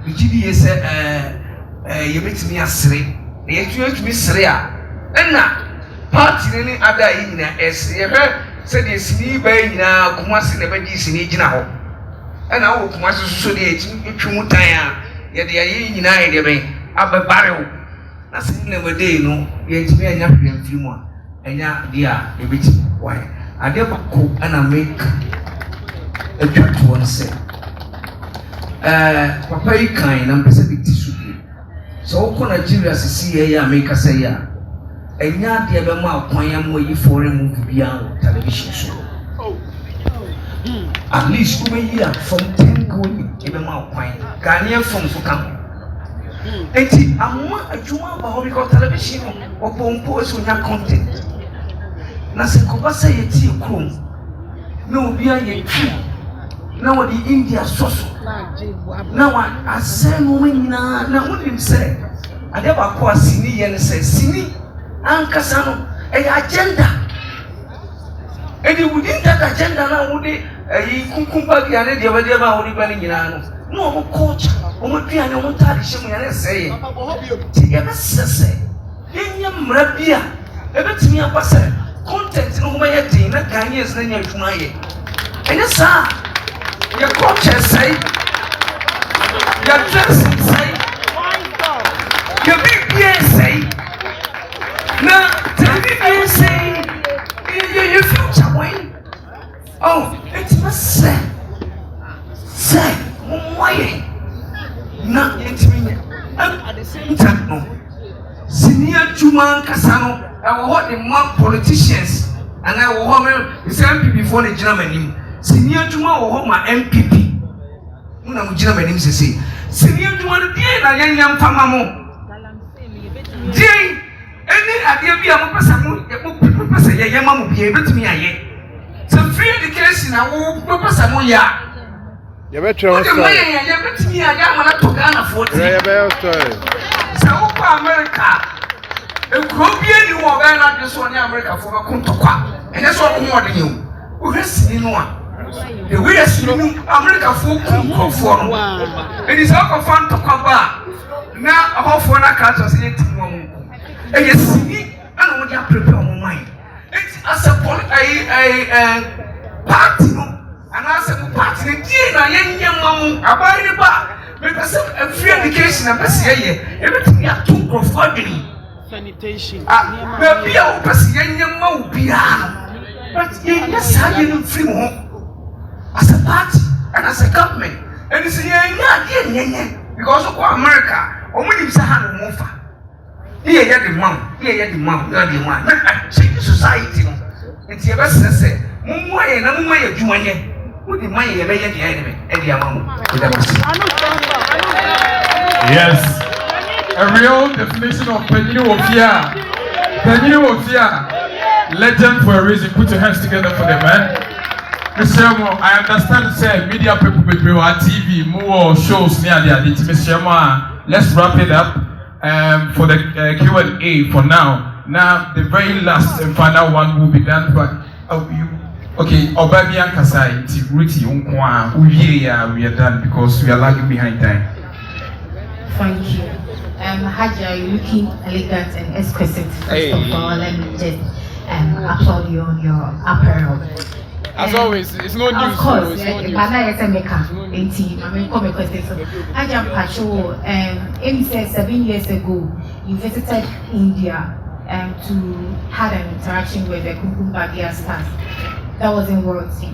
bigidi say you betimi asre na you me sre a na party ni ada yi na ese ye say the sini ba nyina kuma se na baji sini gina ho na wo kuma so de etwu tan a ye de yi nyina ye de ben ababare na se never day no ye ntimi anya hwem fi mu a anya dia ebeti why ade bako ana make atwa to one say papa yi kan na mpese bi tisu bi so ko Nigeria se see ya make say ya anya de be ma kwan ya mo yi foreign movie bi on television show at least we here from 10 going e be ma kwan Ghanaian from so come enti amma adwuma ba ho because television o pompo so nya content na se ko ba say yeti krom na obi aye twi na wodi India soso na wa asenu nyina na wonim say ade ba ko asini ye ne say sini ankasa no e agenda edi within that agenda na wodi yi kunkumba bi ane de ba wodi ba nyina no mo culture omo duane omo tradition mu ya say ti e be sese enya mrabia e betimi apase content no mo ye din na Ghanaians na nya adwuma ye enya sa ya culture say ya dressing say say. Now, you say, you future way. Oh, it must say, why? Not intimate. At the same time, Senior Juman Casano, I will hold the mock politicians, and I will hold the same before the Germany. Senior Juma will hold my MPP. No Germany, say. Senior Juman, dear, young Famamo. Dear, any idea be a person, a young man will be able to me. So free education, I will purpose a moya. You better try to me. I got to Ghana for so America. A Colombian, you are very not just one America for a Kuntokwa. And that's what more than you. Who has seen one? The way I see America for it is all fun to come back. Now, a whole for a cat was in it. And you see, I don't want to prepare my mind. It's as a party, and as a party, a young man, a body bar. Because of free education, I'm everything you are too profoundly. Sanitation. Maybe I will pass young man piano. But yes, I am free as a party and as a government. And it's a young because of America, or when you say, I'm more. Here, you're the mom, you're the one. Change society. It's your best say, Mumma and Mumma, you want who the money you made the enemy, and your mom. Yes, a real definition of Penuofia. Penuofia, legend for a reason. Put your hands together for the man. Mr. Mo, I understand, say, media people with TV, more shows near the edit. Mr. Mo, let's wrap it up for the Q&A for now. Now, the very last and final one will be done by you. Okay, Bawumia Kasai, Ruti, we are done because we are lagging behind time. Thank you. Haja, you're looking elegant and exquisite. First of all, let me just applaud you on your apparel. As always, it's no news. Of course, Haja Pacho, Amy said 7 years ago, you visited India to have an interaction with the Kumkumbagia stars. That wasn't worth it.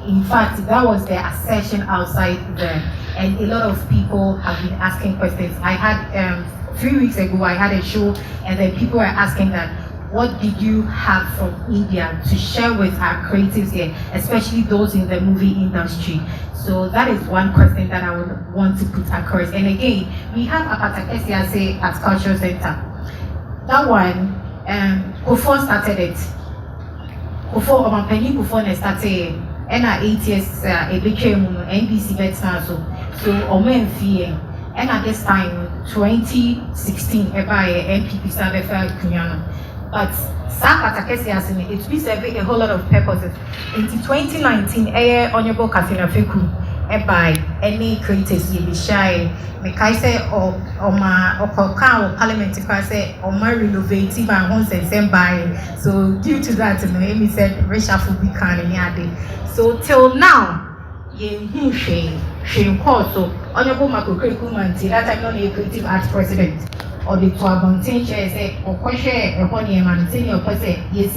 In fact, that was their assertion outside there, and a lot of people have been asking questions. I had 3 weeks ago, I had a show, and then people were asking that, what did you have from India to share with our creatives here, especially those in the movie industry? So that is one question that I would want to put across. And again, we have Apatak SCSA at Cultural Center. That one, Kufo started it. Kufo, started and 8 years a became NBC veteran so Omen fee and at this time 2016 by MPP started Kunyano. But it be serving a whole lot of purposes. Into 2019, Honorable Katina Feku by any creators you be shy. Mekaise or my or parliament say or my renovative and homes and send by. So due to that, Amy said reshuffle be can. So till now, she called so Honorable Makokumanti, that I'm not a creative arts president. Or the Twabontain say, or question a honey man, senior person, yes,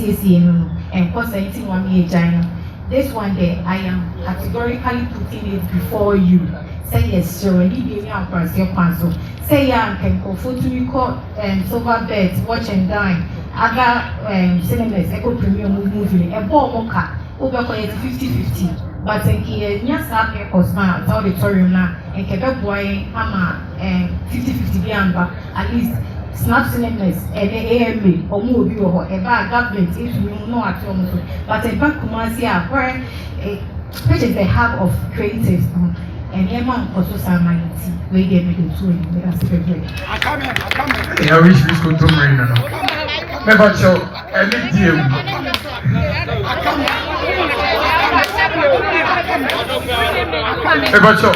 and cost anything 1 year China. This one day, I am categorically putting it before you. Say yes, sure, and be out for your pencil. Say, young can go for to record and sofa beds, watch and dine. Other cinemas, echo premium movie, a ball mocha, over 50-50. But in yes, up here, Cosma, auditorium now, and Quebec boy, Hammer, and 50-50 Biamba, at least snap cinemas, and the AMA, or more or a bad government, if you know at home. But a back Kumasia, where which is the hub of creatives, and Emma also Sammy, where they make it to it. I come here. I wish we could do it. Never show any deal. Ebacho,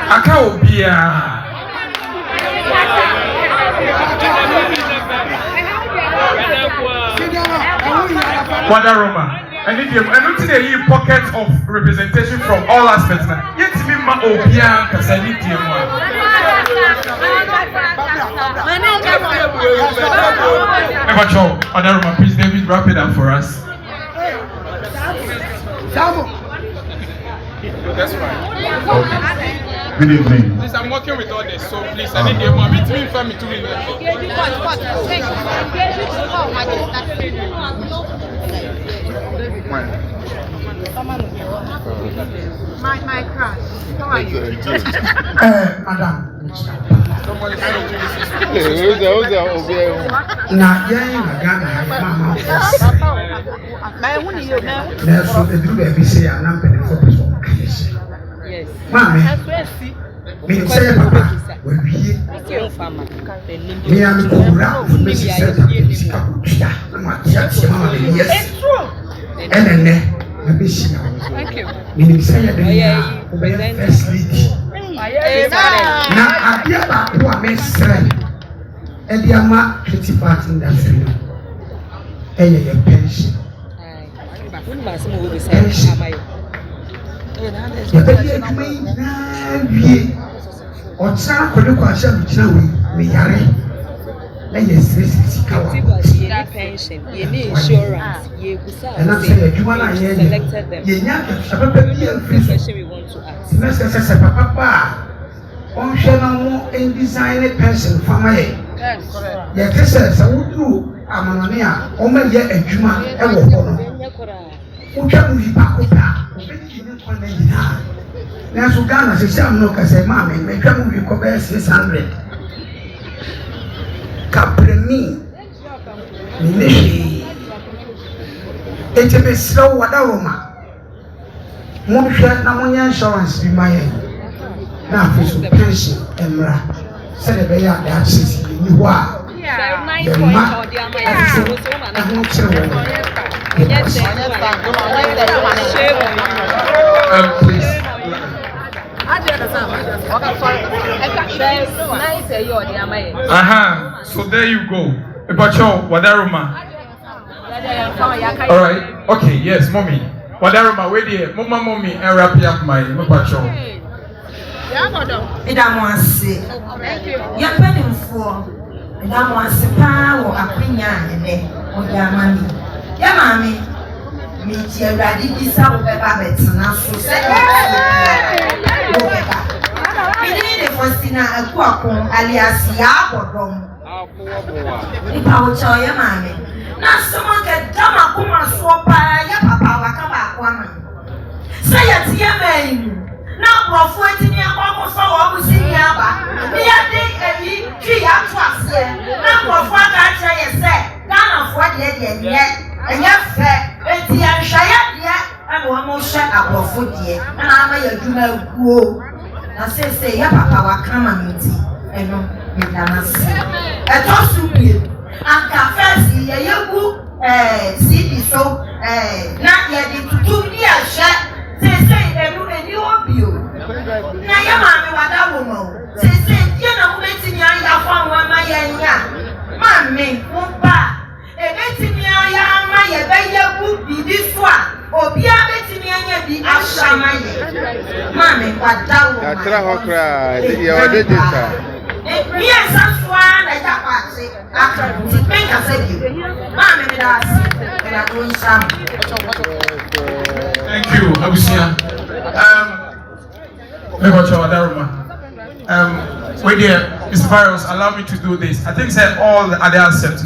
Asakaa be Roma. I need you. I need a pocket of representation from all aspects. Yet me ma obia because I need you. Honorable, please, David, wrap it up for us. That's fine. Good evening. Please, I'm working with all this, so please, I need the money. Meet me for me to win. My crush. How are you? Madam. Mommy, me say papa, we be me am go round me say that me kakutia na tia mama de yes enene me be shi thank you me say ya de ya we first lady na abia ba ko a me sre e dia ma pretty part industry no e ye pension Ocha kode kwa sha bichina we yare na ye stress kawa pension ye ni insurance ye gusa and I'm saying you wanna hear ye nya papa bi e free we want to ask na se papa on hwe na mo in design pension fama ye ye kese se wudu amanane a o ma ye adwuma e wo ho no utwa mu bi ba ko ta obedi ni kwa na yina na so Ghana se sam no ka se ma me twa mu bi ko be 600 kapremi ni etebe sro wada roma mo hwe na mo nya insurance bi ma ye na afiso pension emra se de be ya da sisi ni ho a yeah ma please. So there you go. Ebacho, Wadaruma. All right. Okay. Yes, mommy. Wadaruma, wait here. Mama, mommy, and wrap up my Ebacho. Thank you. You're paying for. And I want to power a queen and then or your money. Yeah, mommy. Meet your ready this out of the babbits and now so say. We need a Fostina a quackum alias Yabodom. If I will tell your mommy. Now someone get Dama Kuma swapper, your papa will come back woman. Say it to your man. Now, we're 14 years old, so I was in Yaba. We are the 3 hours here. Now, we're 4 years old. Now, I'm 4 years yet. And yes, sir, it's the Shire yet. I'm almost shut up of foot yet. And I'm a junior go. I say, your papa will come and meet and no, you cannot see. I told you, and cafe, see, you go, see, so, not yet into 2 years shut. Say, and you will be. Now, your mammy, what that woman say, you know, letting your phone one my young. Mammy, won't buy. A betting your my baby would be this one. Or be a betting your Asha my mammy, what that woman. Yes, that's one like that party. After make us say you. Mammy, and I'm doing some. Thank you, Abusia. Wait there, Mr. Virus, allow me to do this. I think that all the other accept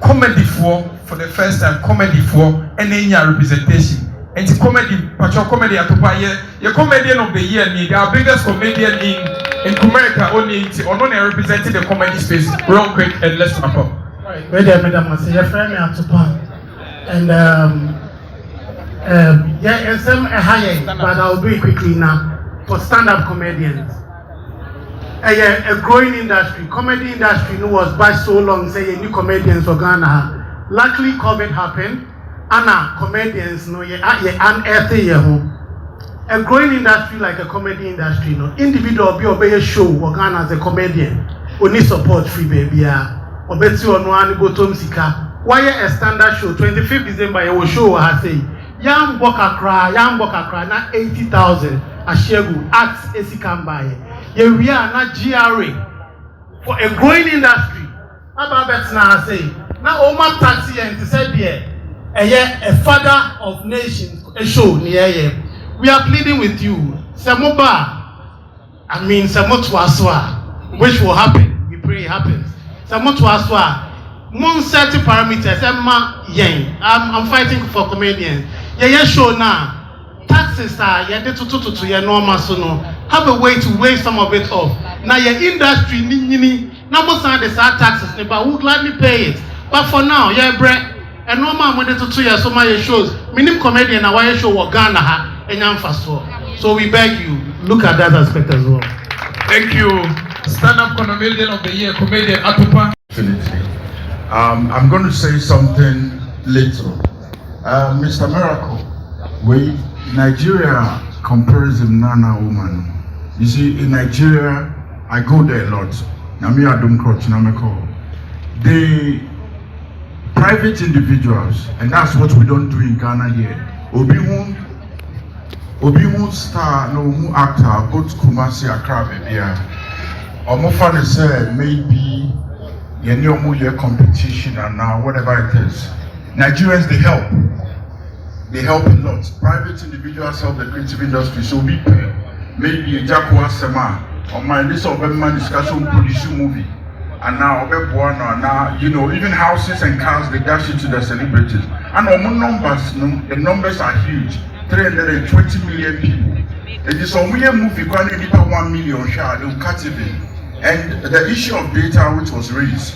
comedy for the first time, comedy for any representation. And the comedy, Pacho comedy at your comedian of the year, our biggest comedian in America only represented the comedy space. Real quick and let's wrap up. Wait there, Madam, I say your friend at Japan. And yeah, some higher, but I'll do it quickly now. For stand-up comedians, a growing industry, comedy industry was by so long, say new comedians for Ghana. Luckily, COVID happened, and comedians no unearthy a growing industry like a comedy industry, no individual be obey a show or Ghana as a comedian, only support free baby, or bet you on one bottom sika. Why a standard show 25th December you will show I say Yam Boka cry na 80,000 Ashegu acts Esikamba. Ye we are not GRA for a growing industry. Now say, now Oma taxi and said here, a father of nations, a show near here. We are pleading with you, Samoba. I mean, Samotwaswa, which will happen. We pray it happens. Samotwaswa. Mon certain parameters, I'm fighting for comedians. Yeah, sure now. Taxes are to normal so no. Have a way to waive some of it off. Now your industry number the taxes, but who gladly pay it. But for now, yeah, bread and normal money to 2 years so my shows. Minimum comedian and why show what Ghana and so we beg you, look at that aspect as well. Thank you. Stand-up comedian of the year, comedian Atupa. I'm going to say something little. Mr. Miracle, Nigeria compares him Nana woman. You see, in Nigeria, I go there a lot. The private individuals, and that's what we don't do in Ghana here. Obi won't star, no who actor, go to Kumasi, Accra, baby. Omofane said maybe your competition and now whatever it is. Nigerians, they help. They help a lot. Private individuals help the creative industry. So we pay. Maybe a Jaco Asema on my list of man discussion produce movie. And now even houses and cars they dash it to the celebrities. And the numbers are huge. 320 million people. It is a movie going to 1 million share, they will cut it in. And the issue of data which was raised,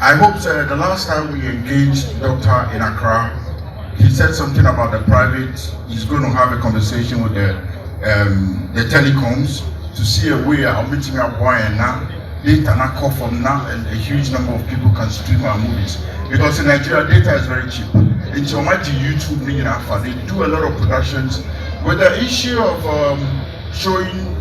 I hope the last time we engaged Doctor in Accra, he said something about the private, he's going to have a conversation with the telecoms to see a way of meeting up and now, data not call from now and a huge number of people can stream our movies. Because in Nigeria, data is very cheap. In Tomato YouTube, they do a lot of productions with the issue of showing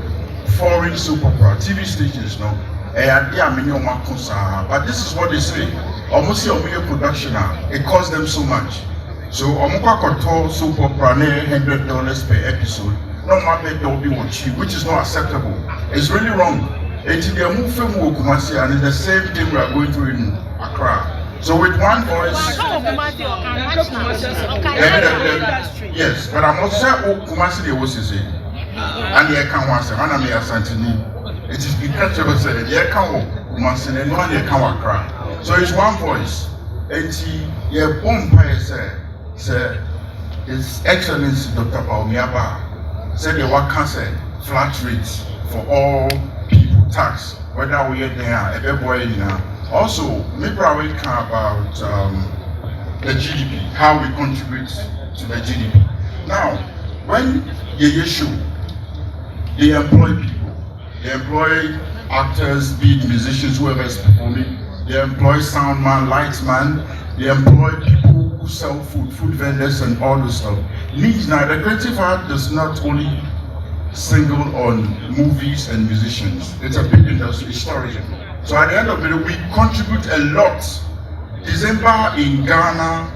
foreign soap opera, TV stations, no? But this is what they say. Almost a production, it costs them so much. So, Omoko soap opera, $100 per episode. No matter they'll be watching, which is not acceptable. It's really wrong. It's the move from Kumasi, and it's the same thing we are going through in Accra. So with one voice, yes, but I'm also Kumasi the OCC, and the account was a man Santini. It is because of said the account Kumasi and one the account Accra. So it's one voice. It's your umpire said His Excellency Dr. Bawumia said the work cancel flat rates for all people tax, whether we are there, everywhere now. Also, maybe we can about the GDP, how we contribute to the GDP. Now, when you show, they employ people, they employ actors, be it musicians, whoever is performing, they employ sound man, lights man, they employ people who sell food, food vendors and all this stuff. Means now the creative art does not only single on movies and musicians. It's a big industry, it's tourism. So at the end of the day, we contribute a lot. December in Ghana,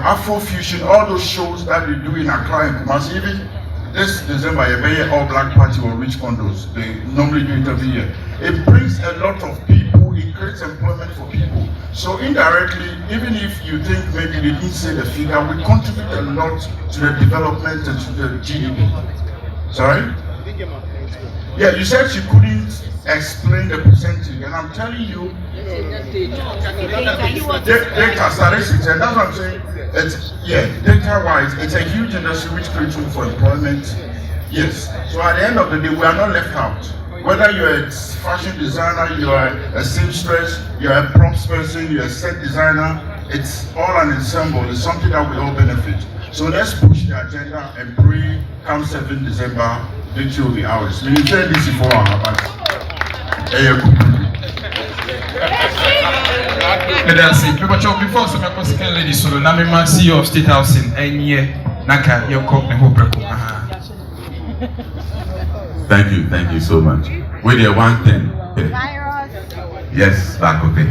Afrofusion, all those shows that we do in Accra and Kumasi, even this December, a very all black party or rich condos. They normally do it every year. It brings a lot of people, it creates employment for people. So indirectly, even if you think maybe they didn't say the figure, we contribute a lot to the development and to the GDP. Sorry? Yeah, you said you couldn't explain the percentage, and I'm telling you, data statistics, and that's what I'm saying. It's, yeah, data-wise, it's a huge industry which creates room for employment. Yes. So at the end of the day, we are not left out. Whether you're a fashion designer, you're a seamstress, you're a props person, you're a set designer, it's all an ensemble. It's something that we all benefit. So let's push the agenda and pray come 7 December, victory will be ours. We said this before our but before some second lady solo, Namima CEO of State House in Enye, Naka, Yoko, and Hobreko. Thank you so much. With your 110. Yes, back okay.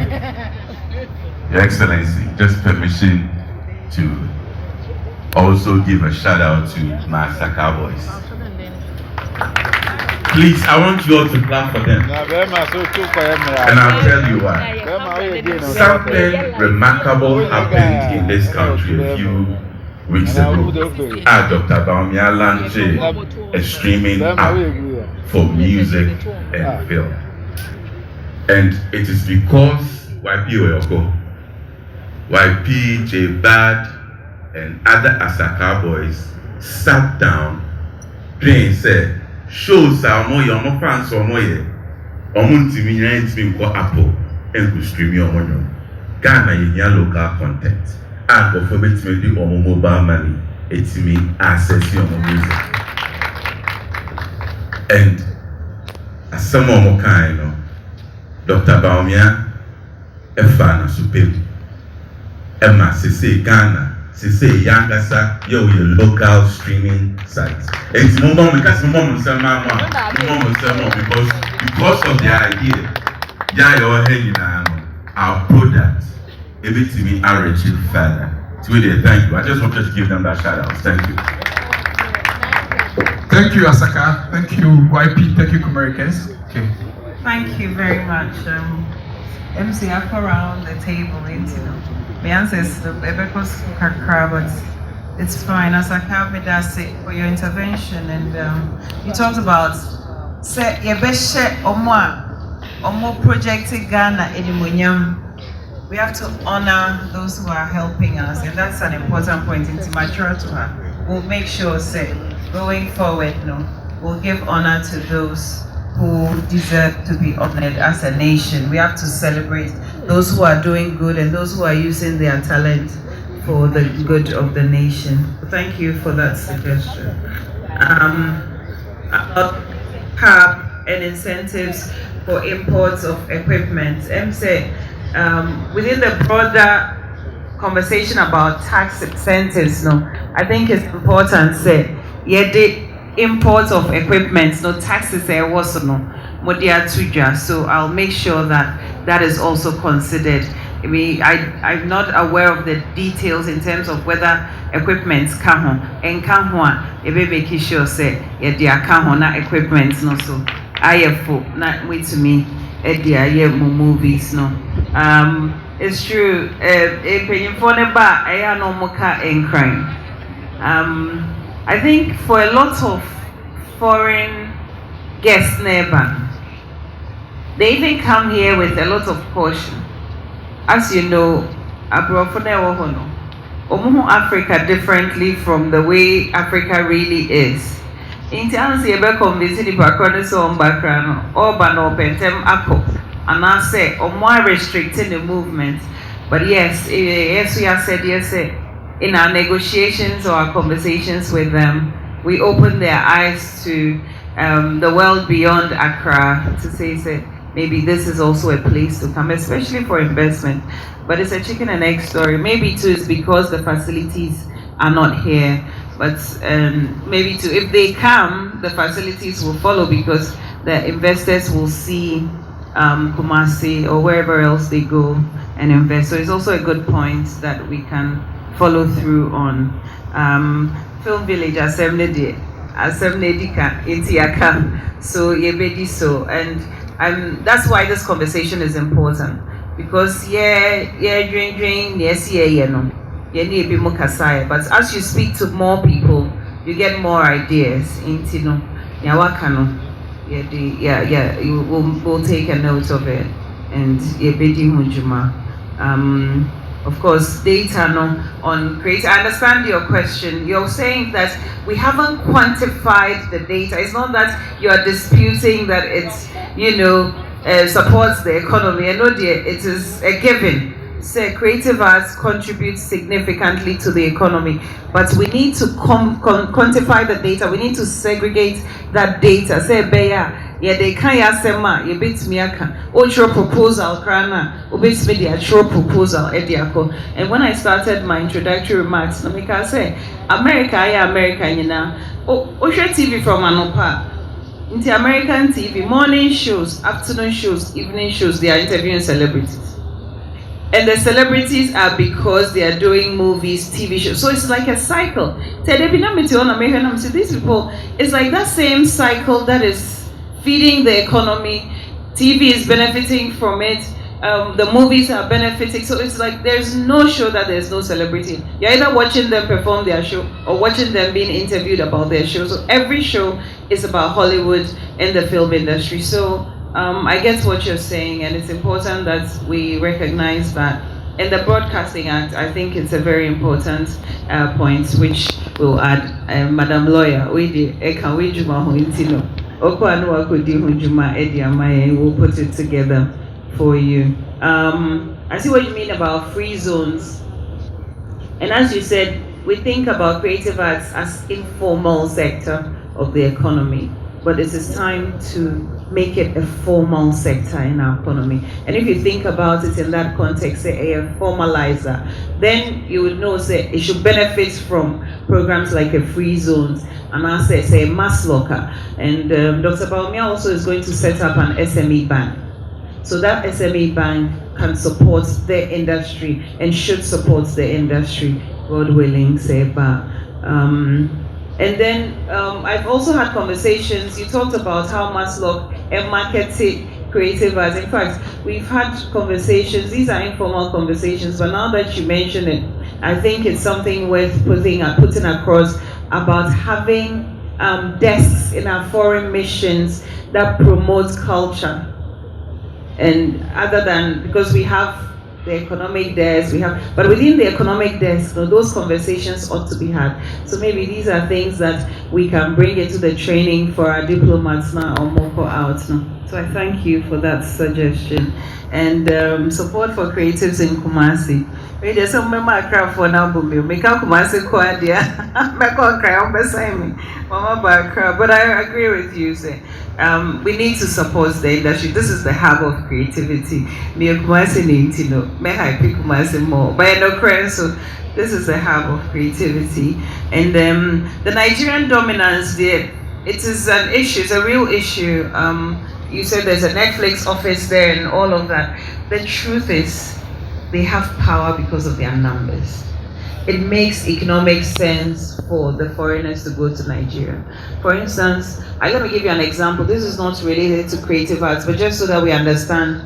Your Excellency, just permission to also give a shout out to my Asakaa boys. Please, I want you all to clap for them. And I'll tell you why. Something remarkable happened in this country a few weeks ago. Dr. Bawumia launched a streaming app for music and film. And it is because YP, J Bad, and other Asakaa boys sat down, and said, shows are more your fans or more. Apple and could stream your money. Ghana in your local content. And for me, on mobile money, it's me access your music. And as some more kind of Dr. Bawumia, a fan of Supim. Emma, say Ghana, say Yangasa, your local streaming sites. It's more because of the idea, our product, everything are reaching further. Thank you. I just wanted to give them that shout out. Thank you. Thank you, Asakaa. Thank you, YP. Thank you, Americans. Okay. Thank you very much. MC, I go around the table, my answer is the but it's fine. Asakaa, that's it for your intervention. And you talked about say more projected Ghana in we have to honor those who are helping us, and that's an important point. Into mature to her, we'll make sure say going forward, we'll give honor to those who deserve to be honored as a nation. We have to celebrate those who are doing good and those who are using their talent for the good of the nation. Thank you for that suggestion. About CAP and incentives for imports of equipment. Within the broader conversation about tax incentives, I think it's important say the imports of equipment, taxes so I'll make sure that that is also considered. I'm not aware of the details in terms of whether equipment can making sure say na equipment so not wait to me movies it's true I think for a lot of foreign guests neighbor, they even come here with a lot of caution. As you know, Africa differently from the way Africa really is. In terms of convincing the background, or pentem apple, and I say, or more restricting the movement. But yes, we have said yes. In our negotiations or our conversations with them, we open their eyes to the world beyond Accra to say maybe this is also a place to come, especially for investment. But it's a chicken and egg story. Maybe too it's because the facilities are not here. But maybe too, if they come, the facilities will follow because the investors will see Kumasi or wherever else they go and invest. So it's also a good point that we can follow through on. Film Village Aseidu Intiaka, so yebedi so, and that's why this conversation is important because but as you speak to more people, you get more ideas. We'll take a note of it and yebedi hunjuma. Of course, data on create. I understand your question. You're saying that we haven't quantified the data. It's not that you are disputing that it's, supports the economy. I know it is a given. Say creative arts contributes significantly to the economy, but we need to quantify the data. We need to segregate that data. Say, they can't sema you bit me proposal krana obit media proposal ediako. And when I started my introductory remarks, let me say America TV from Anopa into American TV, morning shows, afternoon shows, evening shows, they are interviewing celebrities. And the celebrities are because they are doing movies, TV shows. So it's like a cycle. These people, it's like that same cycle that is feeding the economy. TV is benefiting from it. The movies are benefiting. So it's like there's no show that there's no celebrity. You're either watching them perform their show or watching them being interviewed about their show. So every show is about Hollywood and the film industry. So I get what you're saying, and it's important that we recognize that. In the Broadcasting Act, I think it's a very important point, which will add, Madam Lawyer, we'll put it together for you. I see what you mean about free zones. And as you said, we think about creative arts as informal sector of the economy, but it is time to make it a formal sector in our economy. And if you think about it in that context, say a formalizer, then you would know say it should benefit from programs like a free zones, and I say mass locker. And Dr. Bawumia also is going to set up an SME bank. So that SME bank can support the industry and should support the industry, God willing, say but. And then I've also had conversations. You talked about how Maslow and marketing creative arts. In fact, we've had conversations. These are informal conversations, but now that you mention it, I think it's something worth putting across about having desks in our foreign missions that promote culture. And other than, because we have the economic desk, but within the economic desk, those conversations ought to be had. So maybe these are things that we can bring into the training for our diplomats now or more out now. So I thank you for that suggestion. And support for creatives in Kumasi. There's some member cry for now, but make up Kumasi Kwadia. But I agree with you, say. We need to support the industry. This is the hub of creativity. Me Kumasi Nintino, may I pick Kumasi more, but no credit. So this is the hub of creativity. And the Nigerian dominance there, it is an issue. It's a real issue. You said there's a Netflix office there and all of that. The truth is, they have power because of their numbers. It makes economic sense for the foreigners to go to Nigeria. For instance, I'm going to give you an example. This is not related to creative arts, but just so that we understand.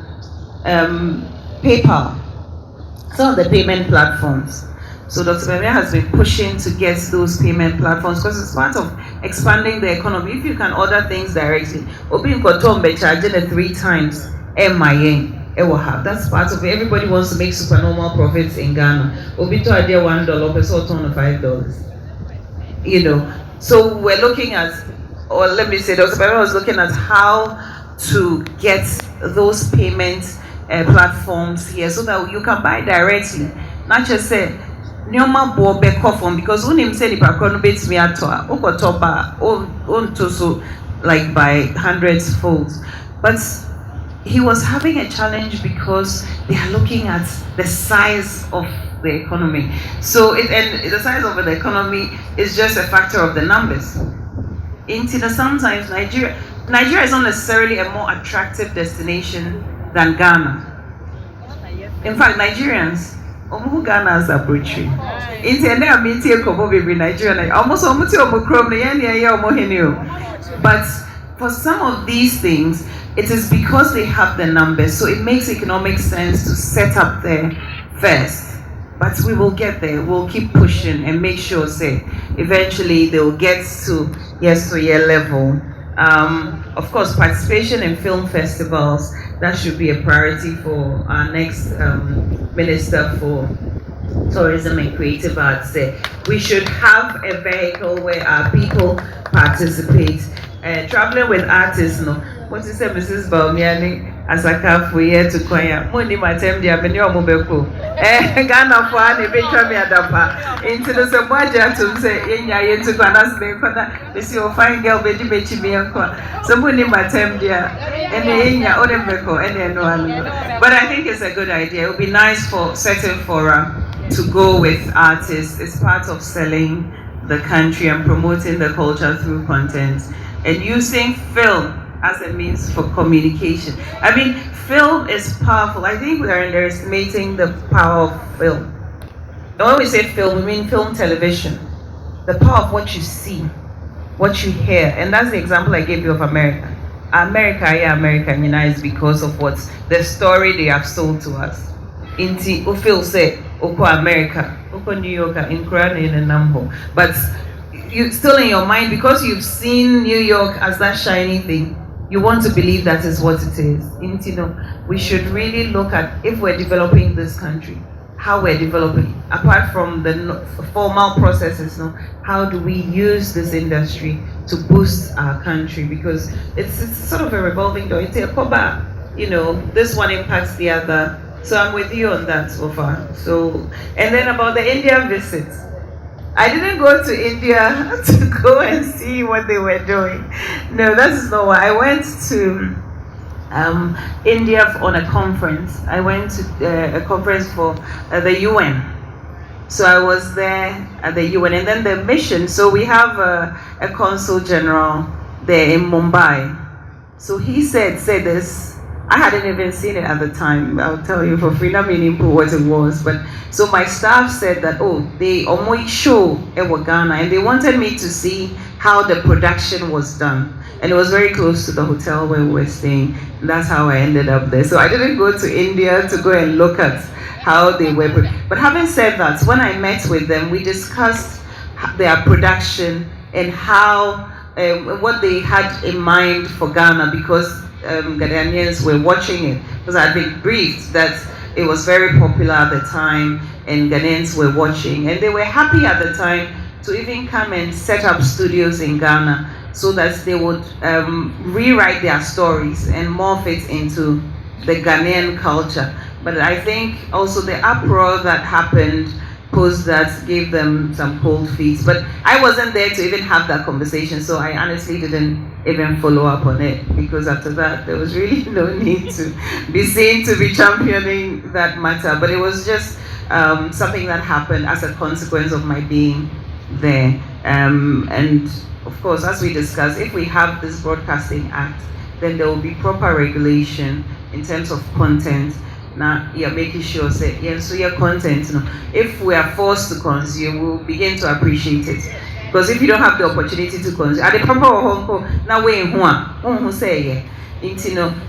PayPal, some of the payment platforms. So Dr. Bawumia has been pushing to get those payment platforms because it's part of expanding the economy. If you can order things directly, charging it 3 times, that's part of it. Everybody wants to make supernormal profits in Ghana. Obito idea $1, person turn $5. You know, so we're looking at, or let me say, Dr. Bawumia was looking at how to get those payment platforms here so that you can buy directly, not just say Nyoma bo beko from, because unim say the pakono bets me at okotoba on to so like by hundreds folds. But he was having a challenge because they are looking at the size of the economy. So and the size of the economy is just a factor of the numbers. Sometimes Nigeria is not necessarily a more attractive destination than Ghana. In fact, Nigerians, Ghana's are butchery. But for some of these things, it is because they have the numbers, so it makes economic sense to set up there first. But we will get there. We'll keep pushing and make sure, say, eventually they will get to year level. Of course, participation in film festivals, that should be a priority for our next Minister for Tourism and Creative Arts. We should have a vehicle where our people participate. Traveling with artists, what you say, Mrs. Bawumia, Asakaa for year to Koya. Money my time, dear, when you're mobile. Ghana for an eventual me adapa. Into the Sabaja to say, in your year to Ghana's name, this your fine girl, Betty Betty Bianca. Somebody my time, dear, and in your own vehicle, and no one. But I think it's a good idea. It would be nice for certain fora to go with artists. It's part of selling the country and promoting the culture through content and using film as a means for communication. I mean, film is powerful. I think we are underestimating the power of film. And when we say film, we mean film television. The power of what you see, what you hear. And that's the example I gave you of America. American is because of what the story they have sold to us. Inti Ufil said, Oko America, Oko New York, in Korean in a number. But you still in your mind, because you've seen New York as that shiny thing, you want to believe that is what it is. Inti, we should really look at, if we're developing this country, how we're developing, apart from the formal processes, how do we use this industry to boost our country? Because it's sort of a revolving door. It's a coba, this one impacts the other. So I'm with you on that so far. So, and then about the India visits. I didn't go to India to go and see what they were doing. No, that is not why. I went to India on a conference. I went to a conference for the UN. So I was there at the UN, and then the mission. So we have a consul general there in Mumbai. So he said this. I hadn't even seen it at the time. I'll tell you for free, not meaning what it was. But so my staff said that, they almost show Ghana, and they wanted me to see how the production was done. And it was very close to the hotel where we were staying. And that's how I ended up there. So I didn't go to India to go and look at how they were. But having said that, when I met with them, we discussed their production and how, what they had in mind for Ghana, because Ghanaians were watching it, because I had been briefed that it was very popular at the time and Ghanaians were watching, and they were happy at the time to even come and set up studios in Ghana so that they would rewrite their stories and morph it into the Ghanaian culture. But I think also the uproar that happened post that gave them some cold feet. But I wasn't there to even have that conversation, so I honestly didn't even follow up on it, because after that there was really no need to be seen to be championing that matter. But it was just something that happened as a consequence of my being there. And of course, as we discussed, if we have this Broadcasting Act, then there will be proper regulation in terms of content. Now you're making sure that so your content, if we are forced to consume, we'll begin to appreciate it. Because if you don't have the opportunity to consume, at the proper home, now who say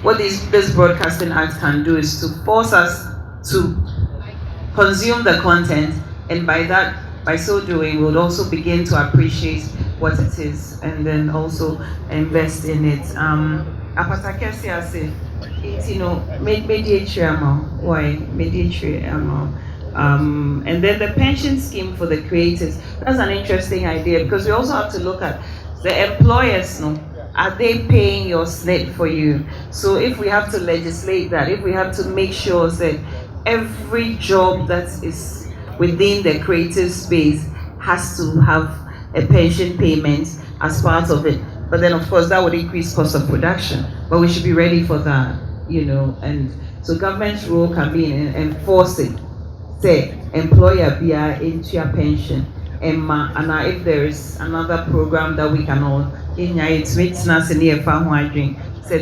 what this Broadcasting Act can do is to force us to consume the content, and by so doing, we'll also begin to appreciate what it is, and then also invest in it. Apatakesi ase, mediatory amount. And then the pension scheme for the creators. That's an interesting idea, because we also have to look at the employers. Are they paying your SNP for you? So if we have to legislate that, if we have to make sure that every job that is within the creative space has to have a pension payment as part of it. But then of course that would increase cost of production. But we should be ready for that, and so government's role can be in enforcing, say, employer be into your pension. And if there is another program that we can all say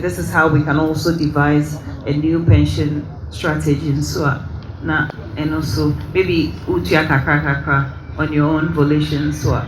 this is how we can also devise a new pension strategy, and so and also maybe utia kakra on your own volition, so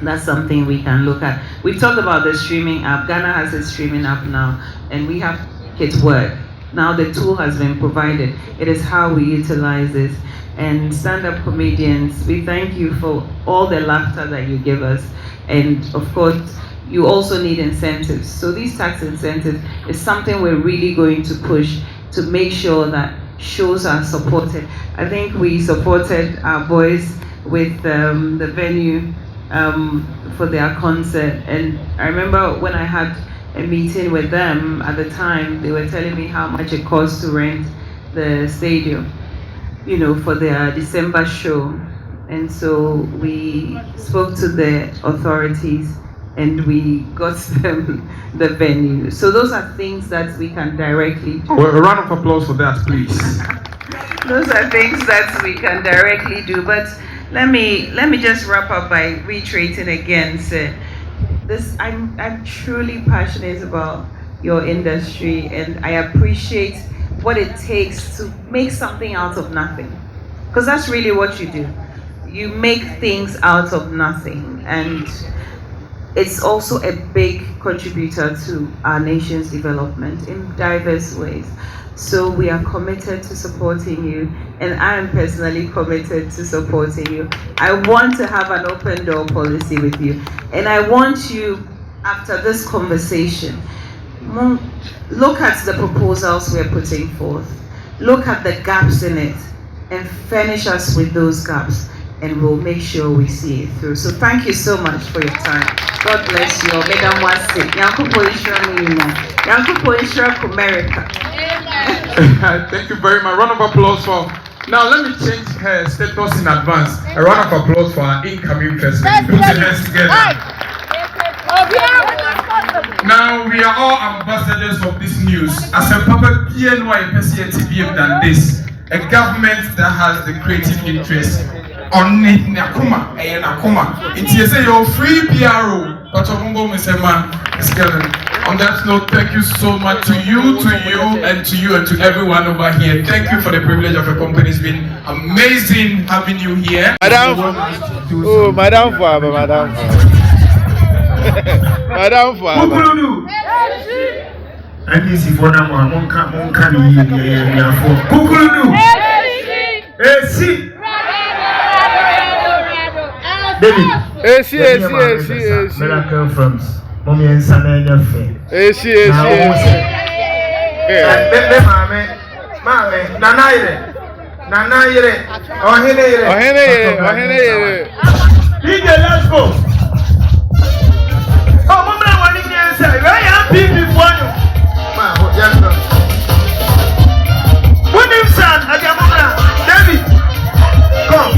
that's something we can look at. We've talked about the streaming app. Ghana has a streaming app now, and we have it work. Now the tool has been provided. It is how we utilize it. And stand-up comedians, we thank you for all the laughter that you give us. And of course, you also need incentives. So these tax incentives is something we're really going to push to make sure that shows are supported. I think we supported our boys with the venue for their concert, and I remember when I had a meeting with them at the time, they were telling me how much it costs to rent the stadium, for their December show. And so we spoke to the authorities and we got them the venue. So those are things that we can directly do. Well, a round of applause for that, please. Those are things that we can directly do. But let me just wrap up by reiterating again, sir. I'm truly passionate about your industry, and I appreciate what it takes to make something out of nothing. Because that's really what you do. You make things out of nothing. And it's also a big contributor to our nation's development in diverse ways. So we are committed to supporting you, and I am personally committed to supporting you. I want to have an open door policy with you, and I want you, after this conversation, look at the proposals we're putting forth, look at the gaps in it, and furnish us with those gaps, and we'll make sure we see it through. So thank you so much for your time. God bless you all. Madam Wasi, Yankupo Ishra America. Thank you very much. Round of applause for. Now let me change her status in advance. A round of applause for our incoming president. Put your hands together. Now we are all ambassadors of this news. As a Papa PNY PCTV than this, a government that has the creative interest on Nakuma and Nakuma. It is a free PRO, but on that note, thank you so much to you, and to everyone over here. Thank you for the privilege of your company. It's been amazing having you here. Madam Fouad. And this is for now. David. Miracle from Mommy and Sammy. Let's go. Oh, Mama, what did you say? Where are people for you? What do you say? David, come.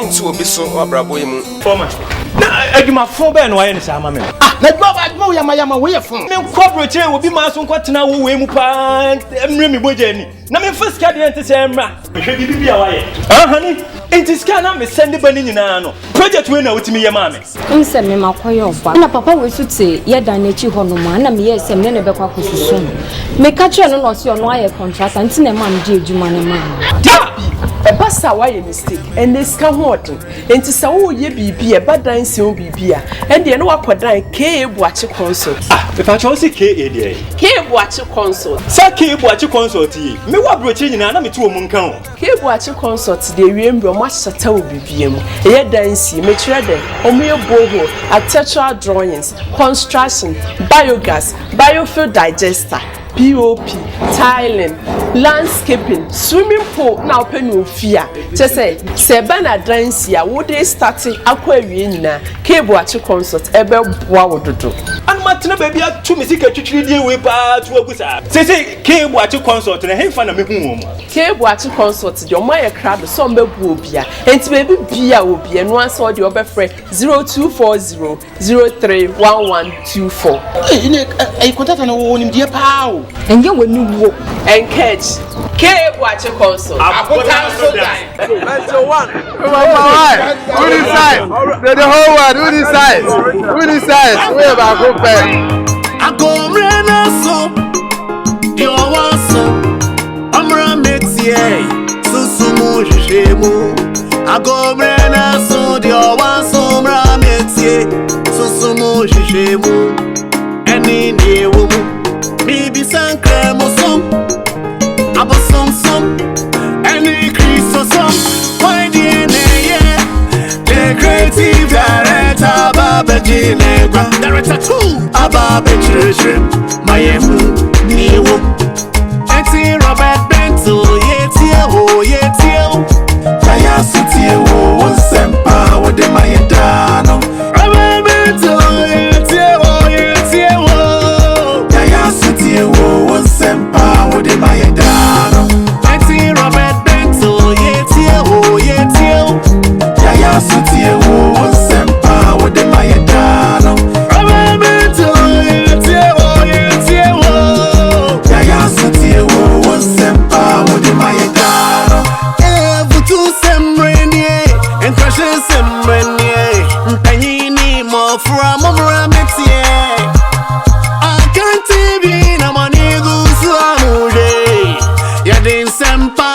into a biso or braboim. Former. Now, I give my 4 ben why any sama me. Ah, let go back mo yama way from. Me corporate will be my son kwatina wo we mu pa emre boje ni. Na me first card ente se emra. Me hwe bibi a waye. Ah honey, enti ska na me send bani nyina no. Project we na wotimi ye ma me. Nse me makoye oba. Na papa we sute ye dan na chi ho no ma na me ye sem ne be kwa kosusu. Me ka kire no no se ono aye contract anti na ma me di ejuma ne ma. Eba sa wa ye mistake and this can hold enti sa wo ye bibi eba dan se o bibi a and de no wakodan ke ebuache consult me pa cho se ke e de ke ebuache consult sa ke ebuache consult yi me wa broche nyina na me to mu nkan o ke ebuache consult de wiembre o ma hyata o bibi mu ye dan si me kire de o me boho architectural drawings construction biogas biofuel digester POP, tiling, landscaping, swimming pool. Now, open your fear. Just say, Sebana Dransia, would they start aquarium? Cable at your consult, ever wow to do. And Martina baby, I to me, deal with to a wizard. Say, cable at your consult and a hand of me home. Cable at your consult, your Maya crab, some bobia, and baby beer will be and one saw the other friend 0240 031124. I contact an old in dear pow. And you will know and catch watch a console. That's the one. Who decides? The whole world. Who decides? Who decides? We have a good pen. I go so you want so I'm Rametier. Susumu Shemu. I go so you want so Rametier. Susumu Shemu. Any new woman. Maybe some crème or some, aber some, any crease or some. Why DNA, the creative director, Baba Ginegra, director too, Ababa Children, Miami, New, Etty Robert Bento, Yetio, Jaya City, oh, Sempa, what the Mayadano, Robert Bento, Sempa, what the Mayadano, Etty Robert Bento, Yetio, Jaya City, oh, Sempa, what the Mayadano, Robert Bento, Yetio, Jaya City, oh, Sempa, what the Mayadano, Evutu Sembrenie, and Precious Sembrenie, Panini, more from Rametier. Sempa,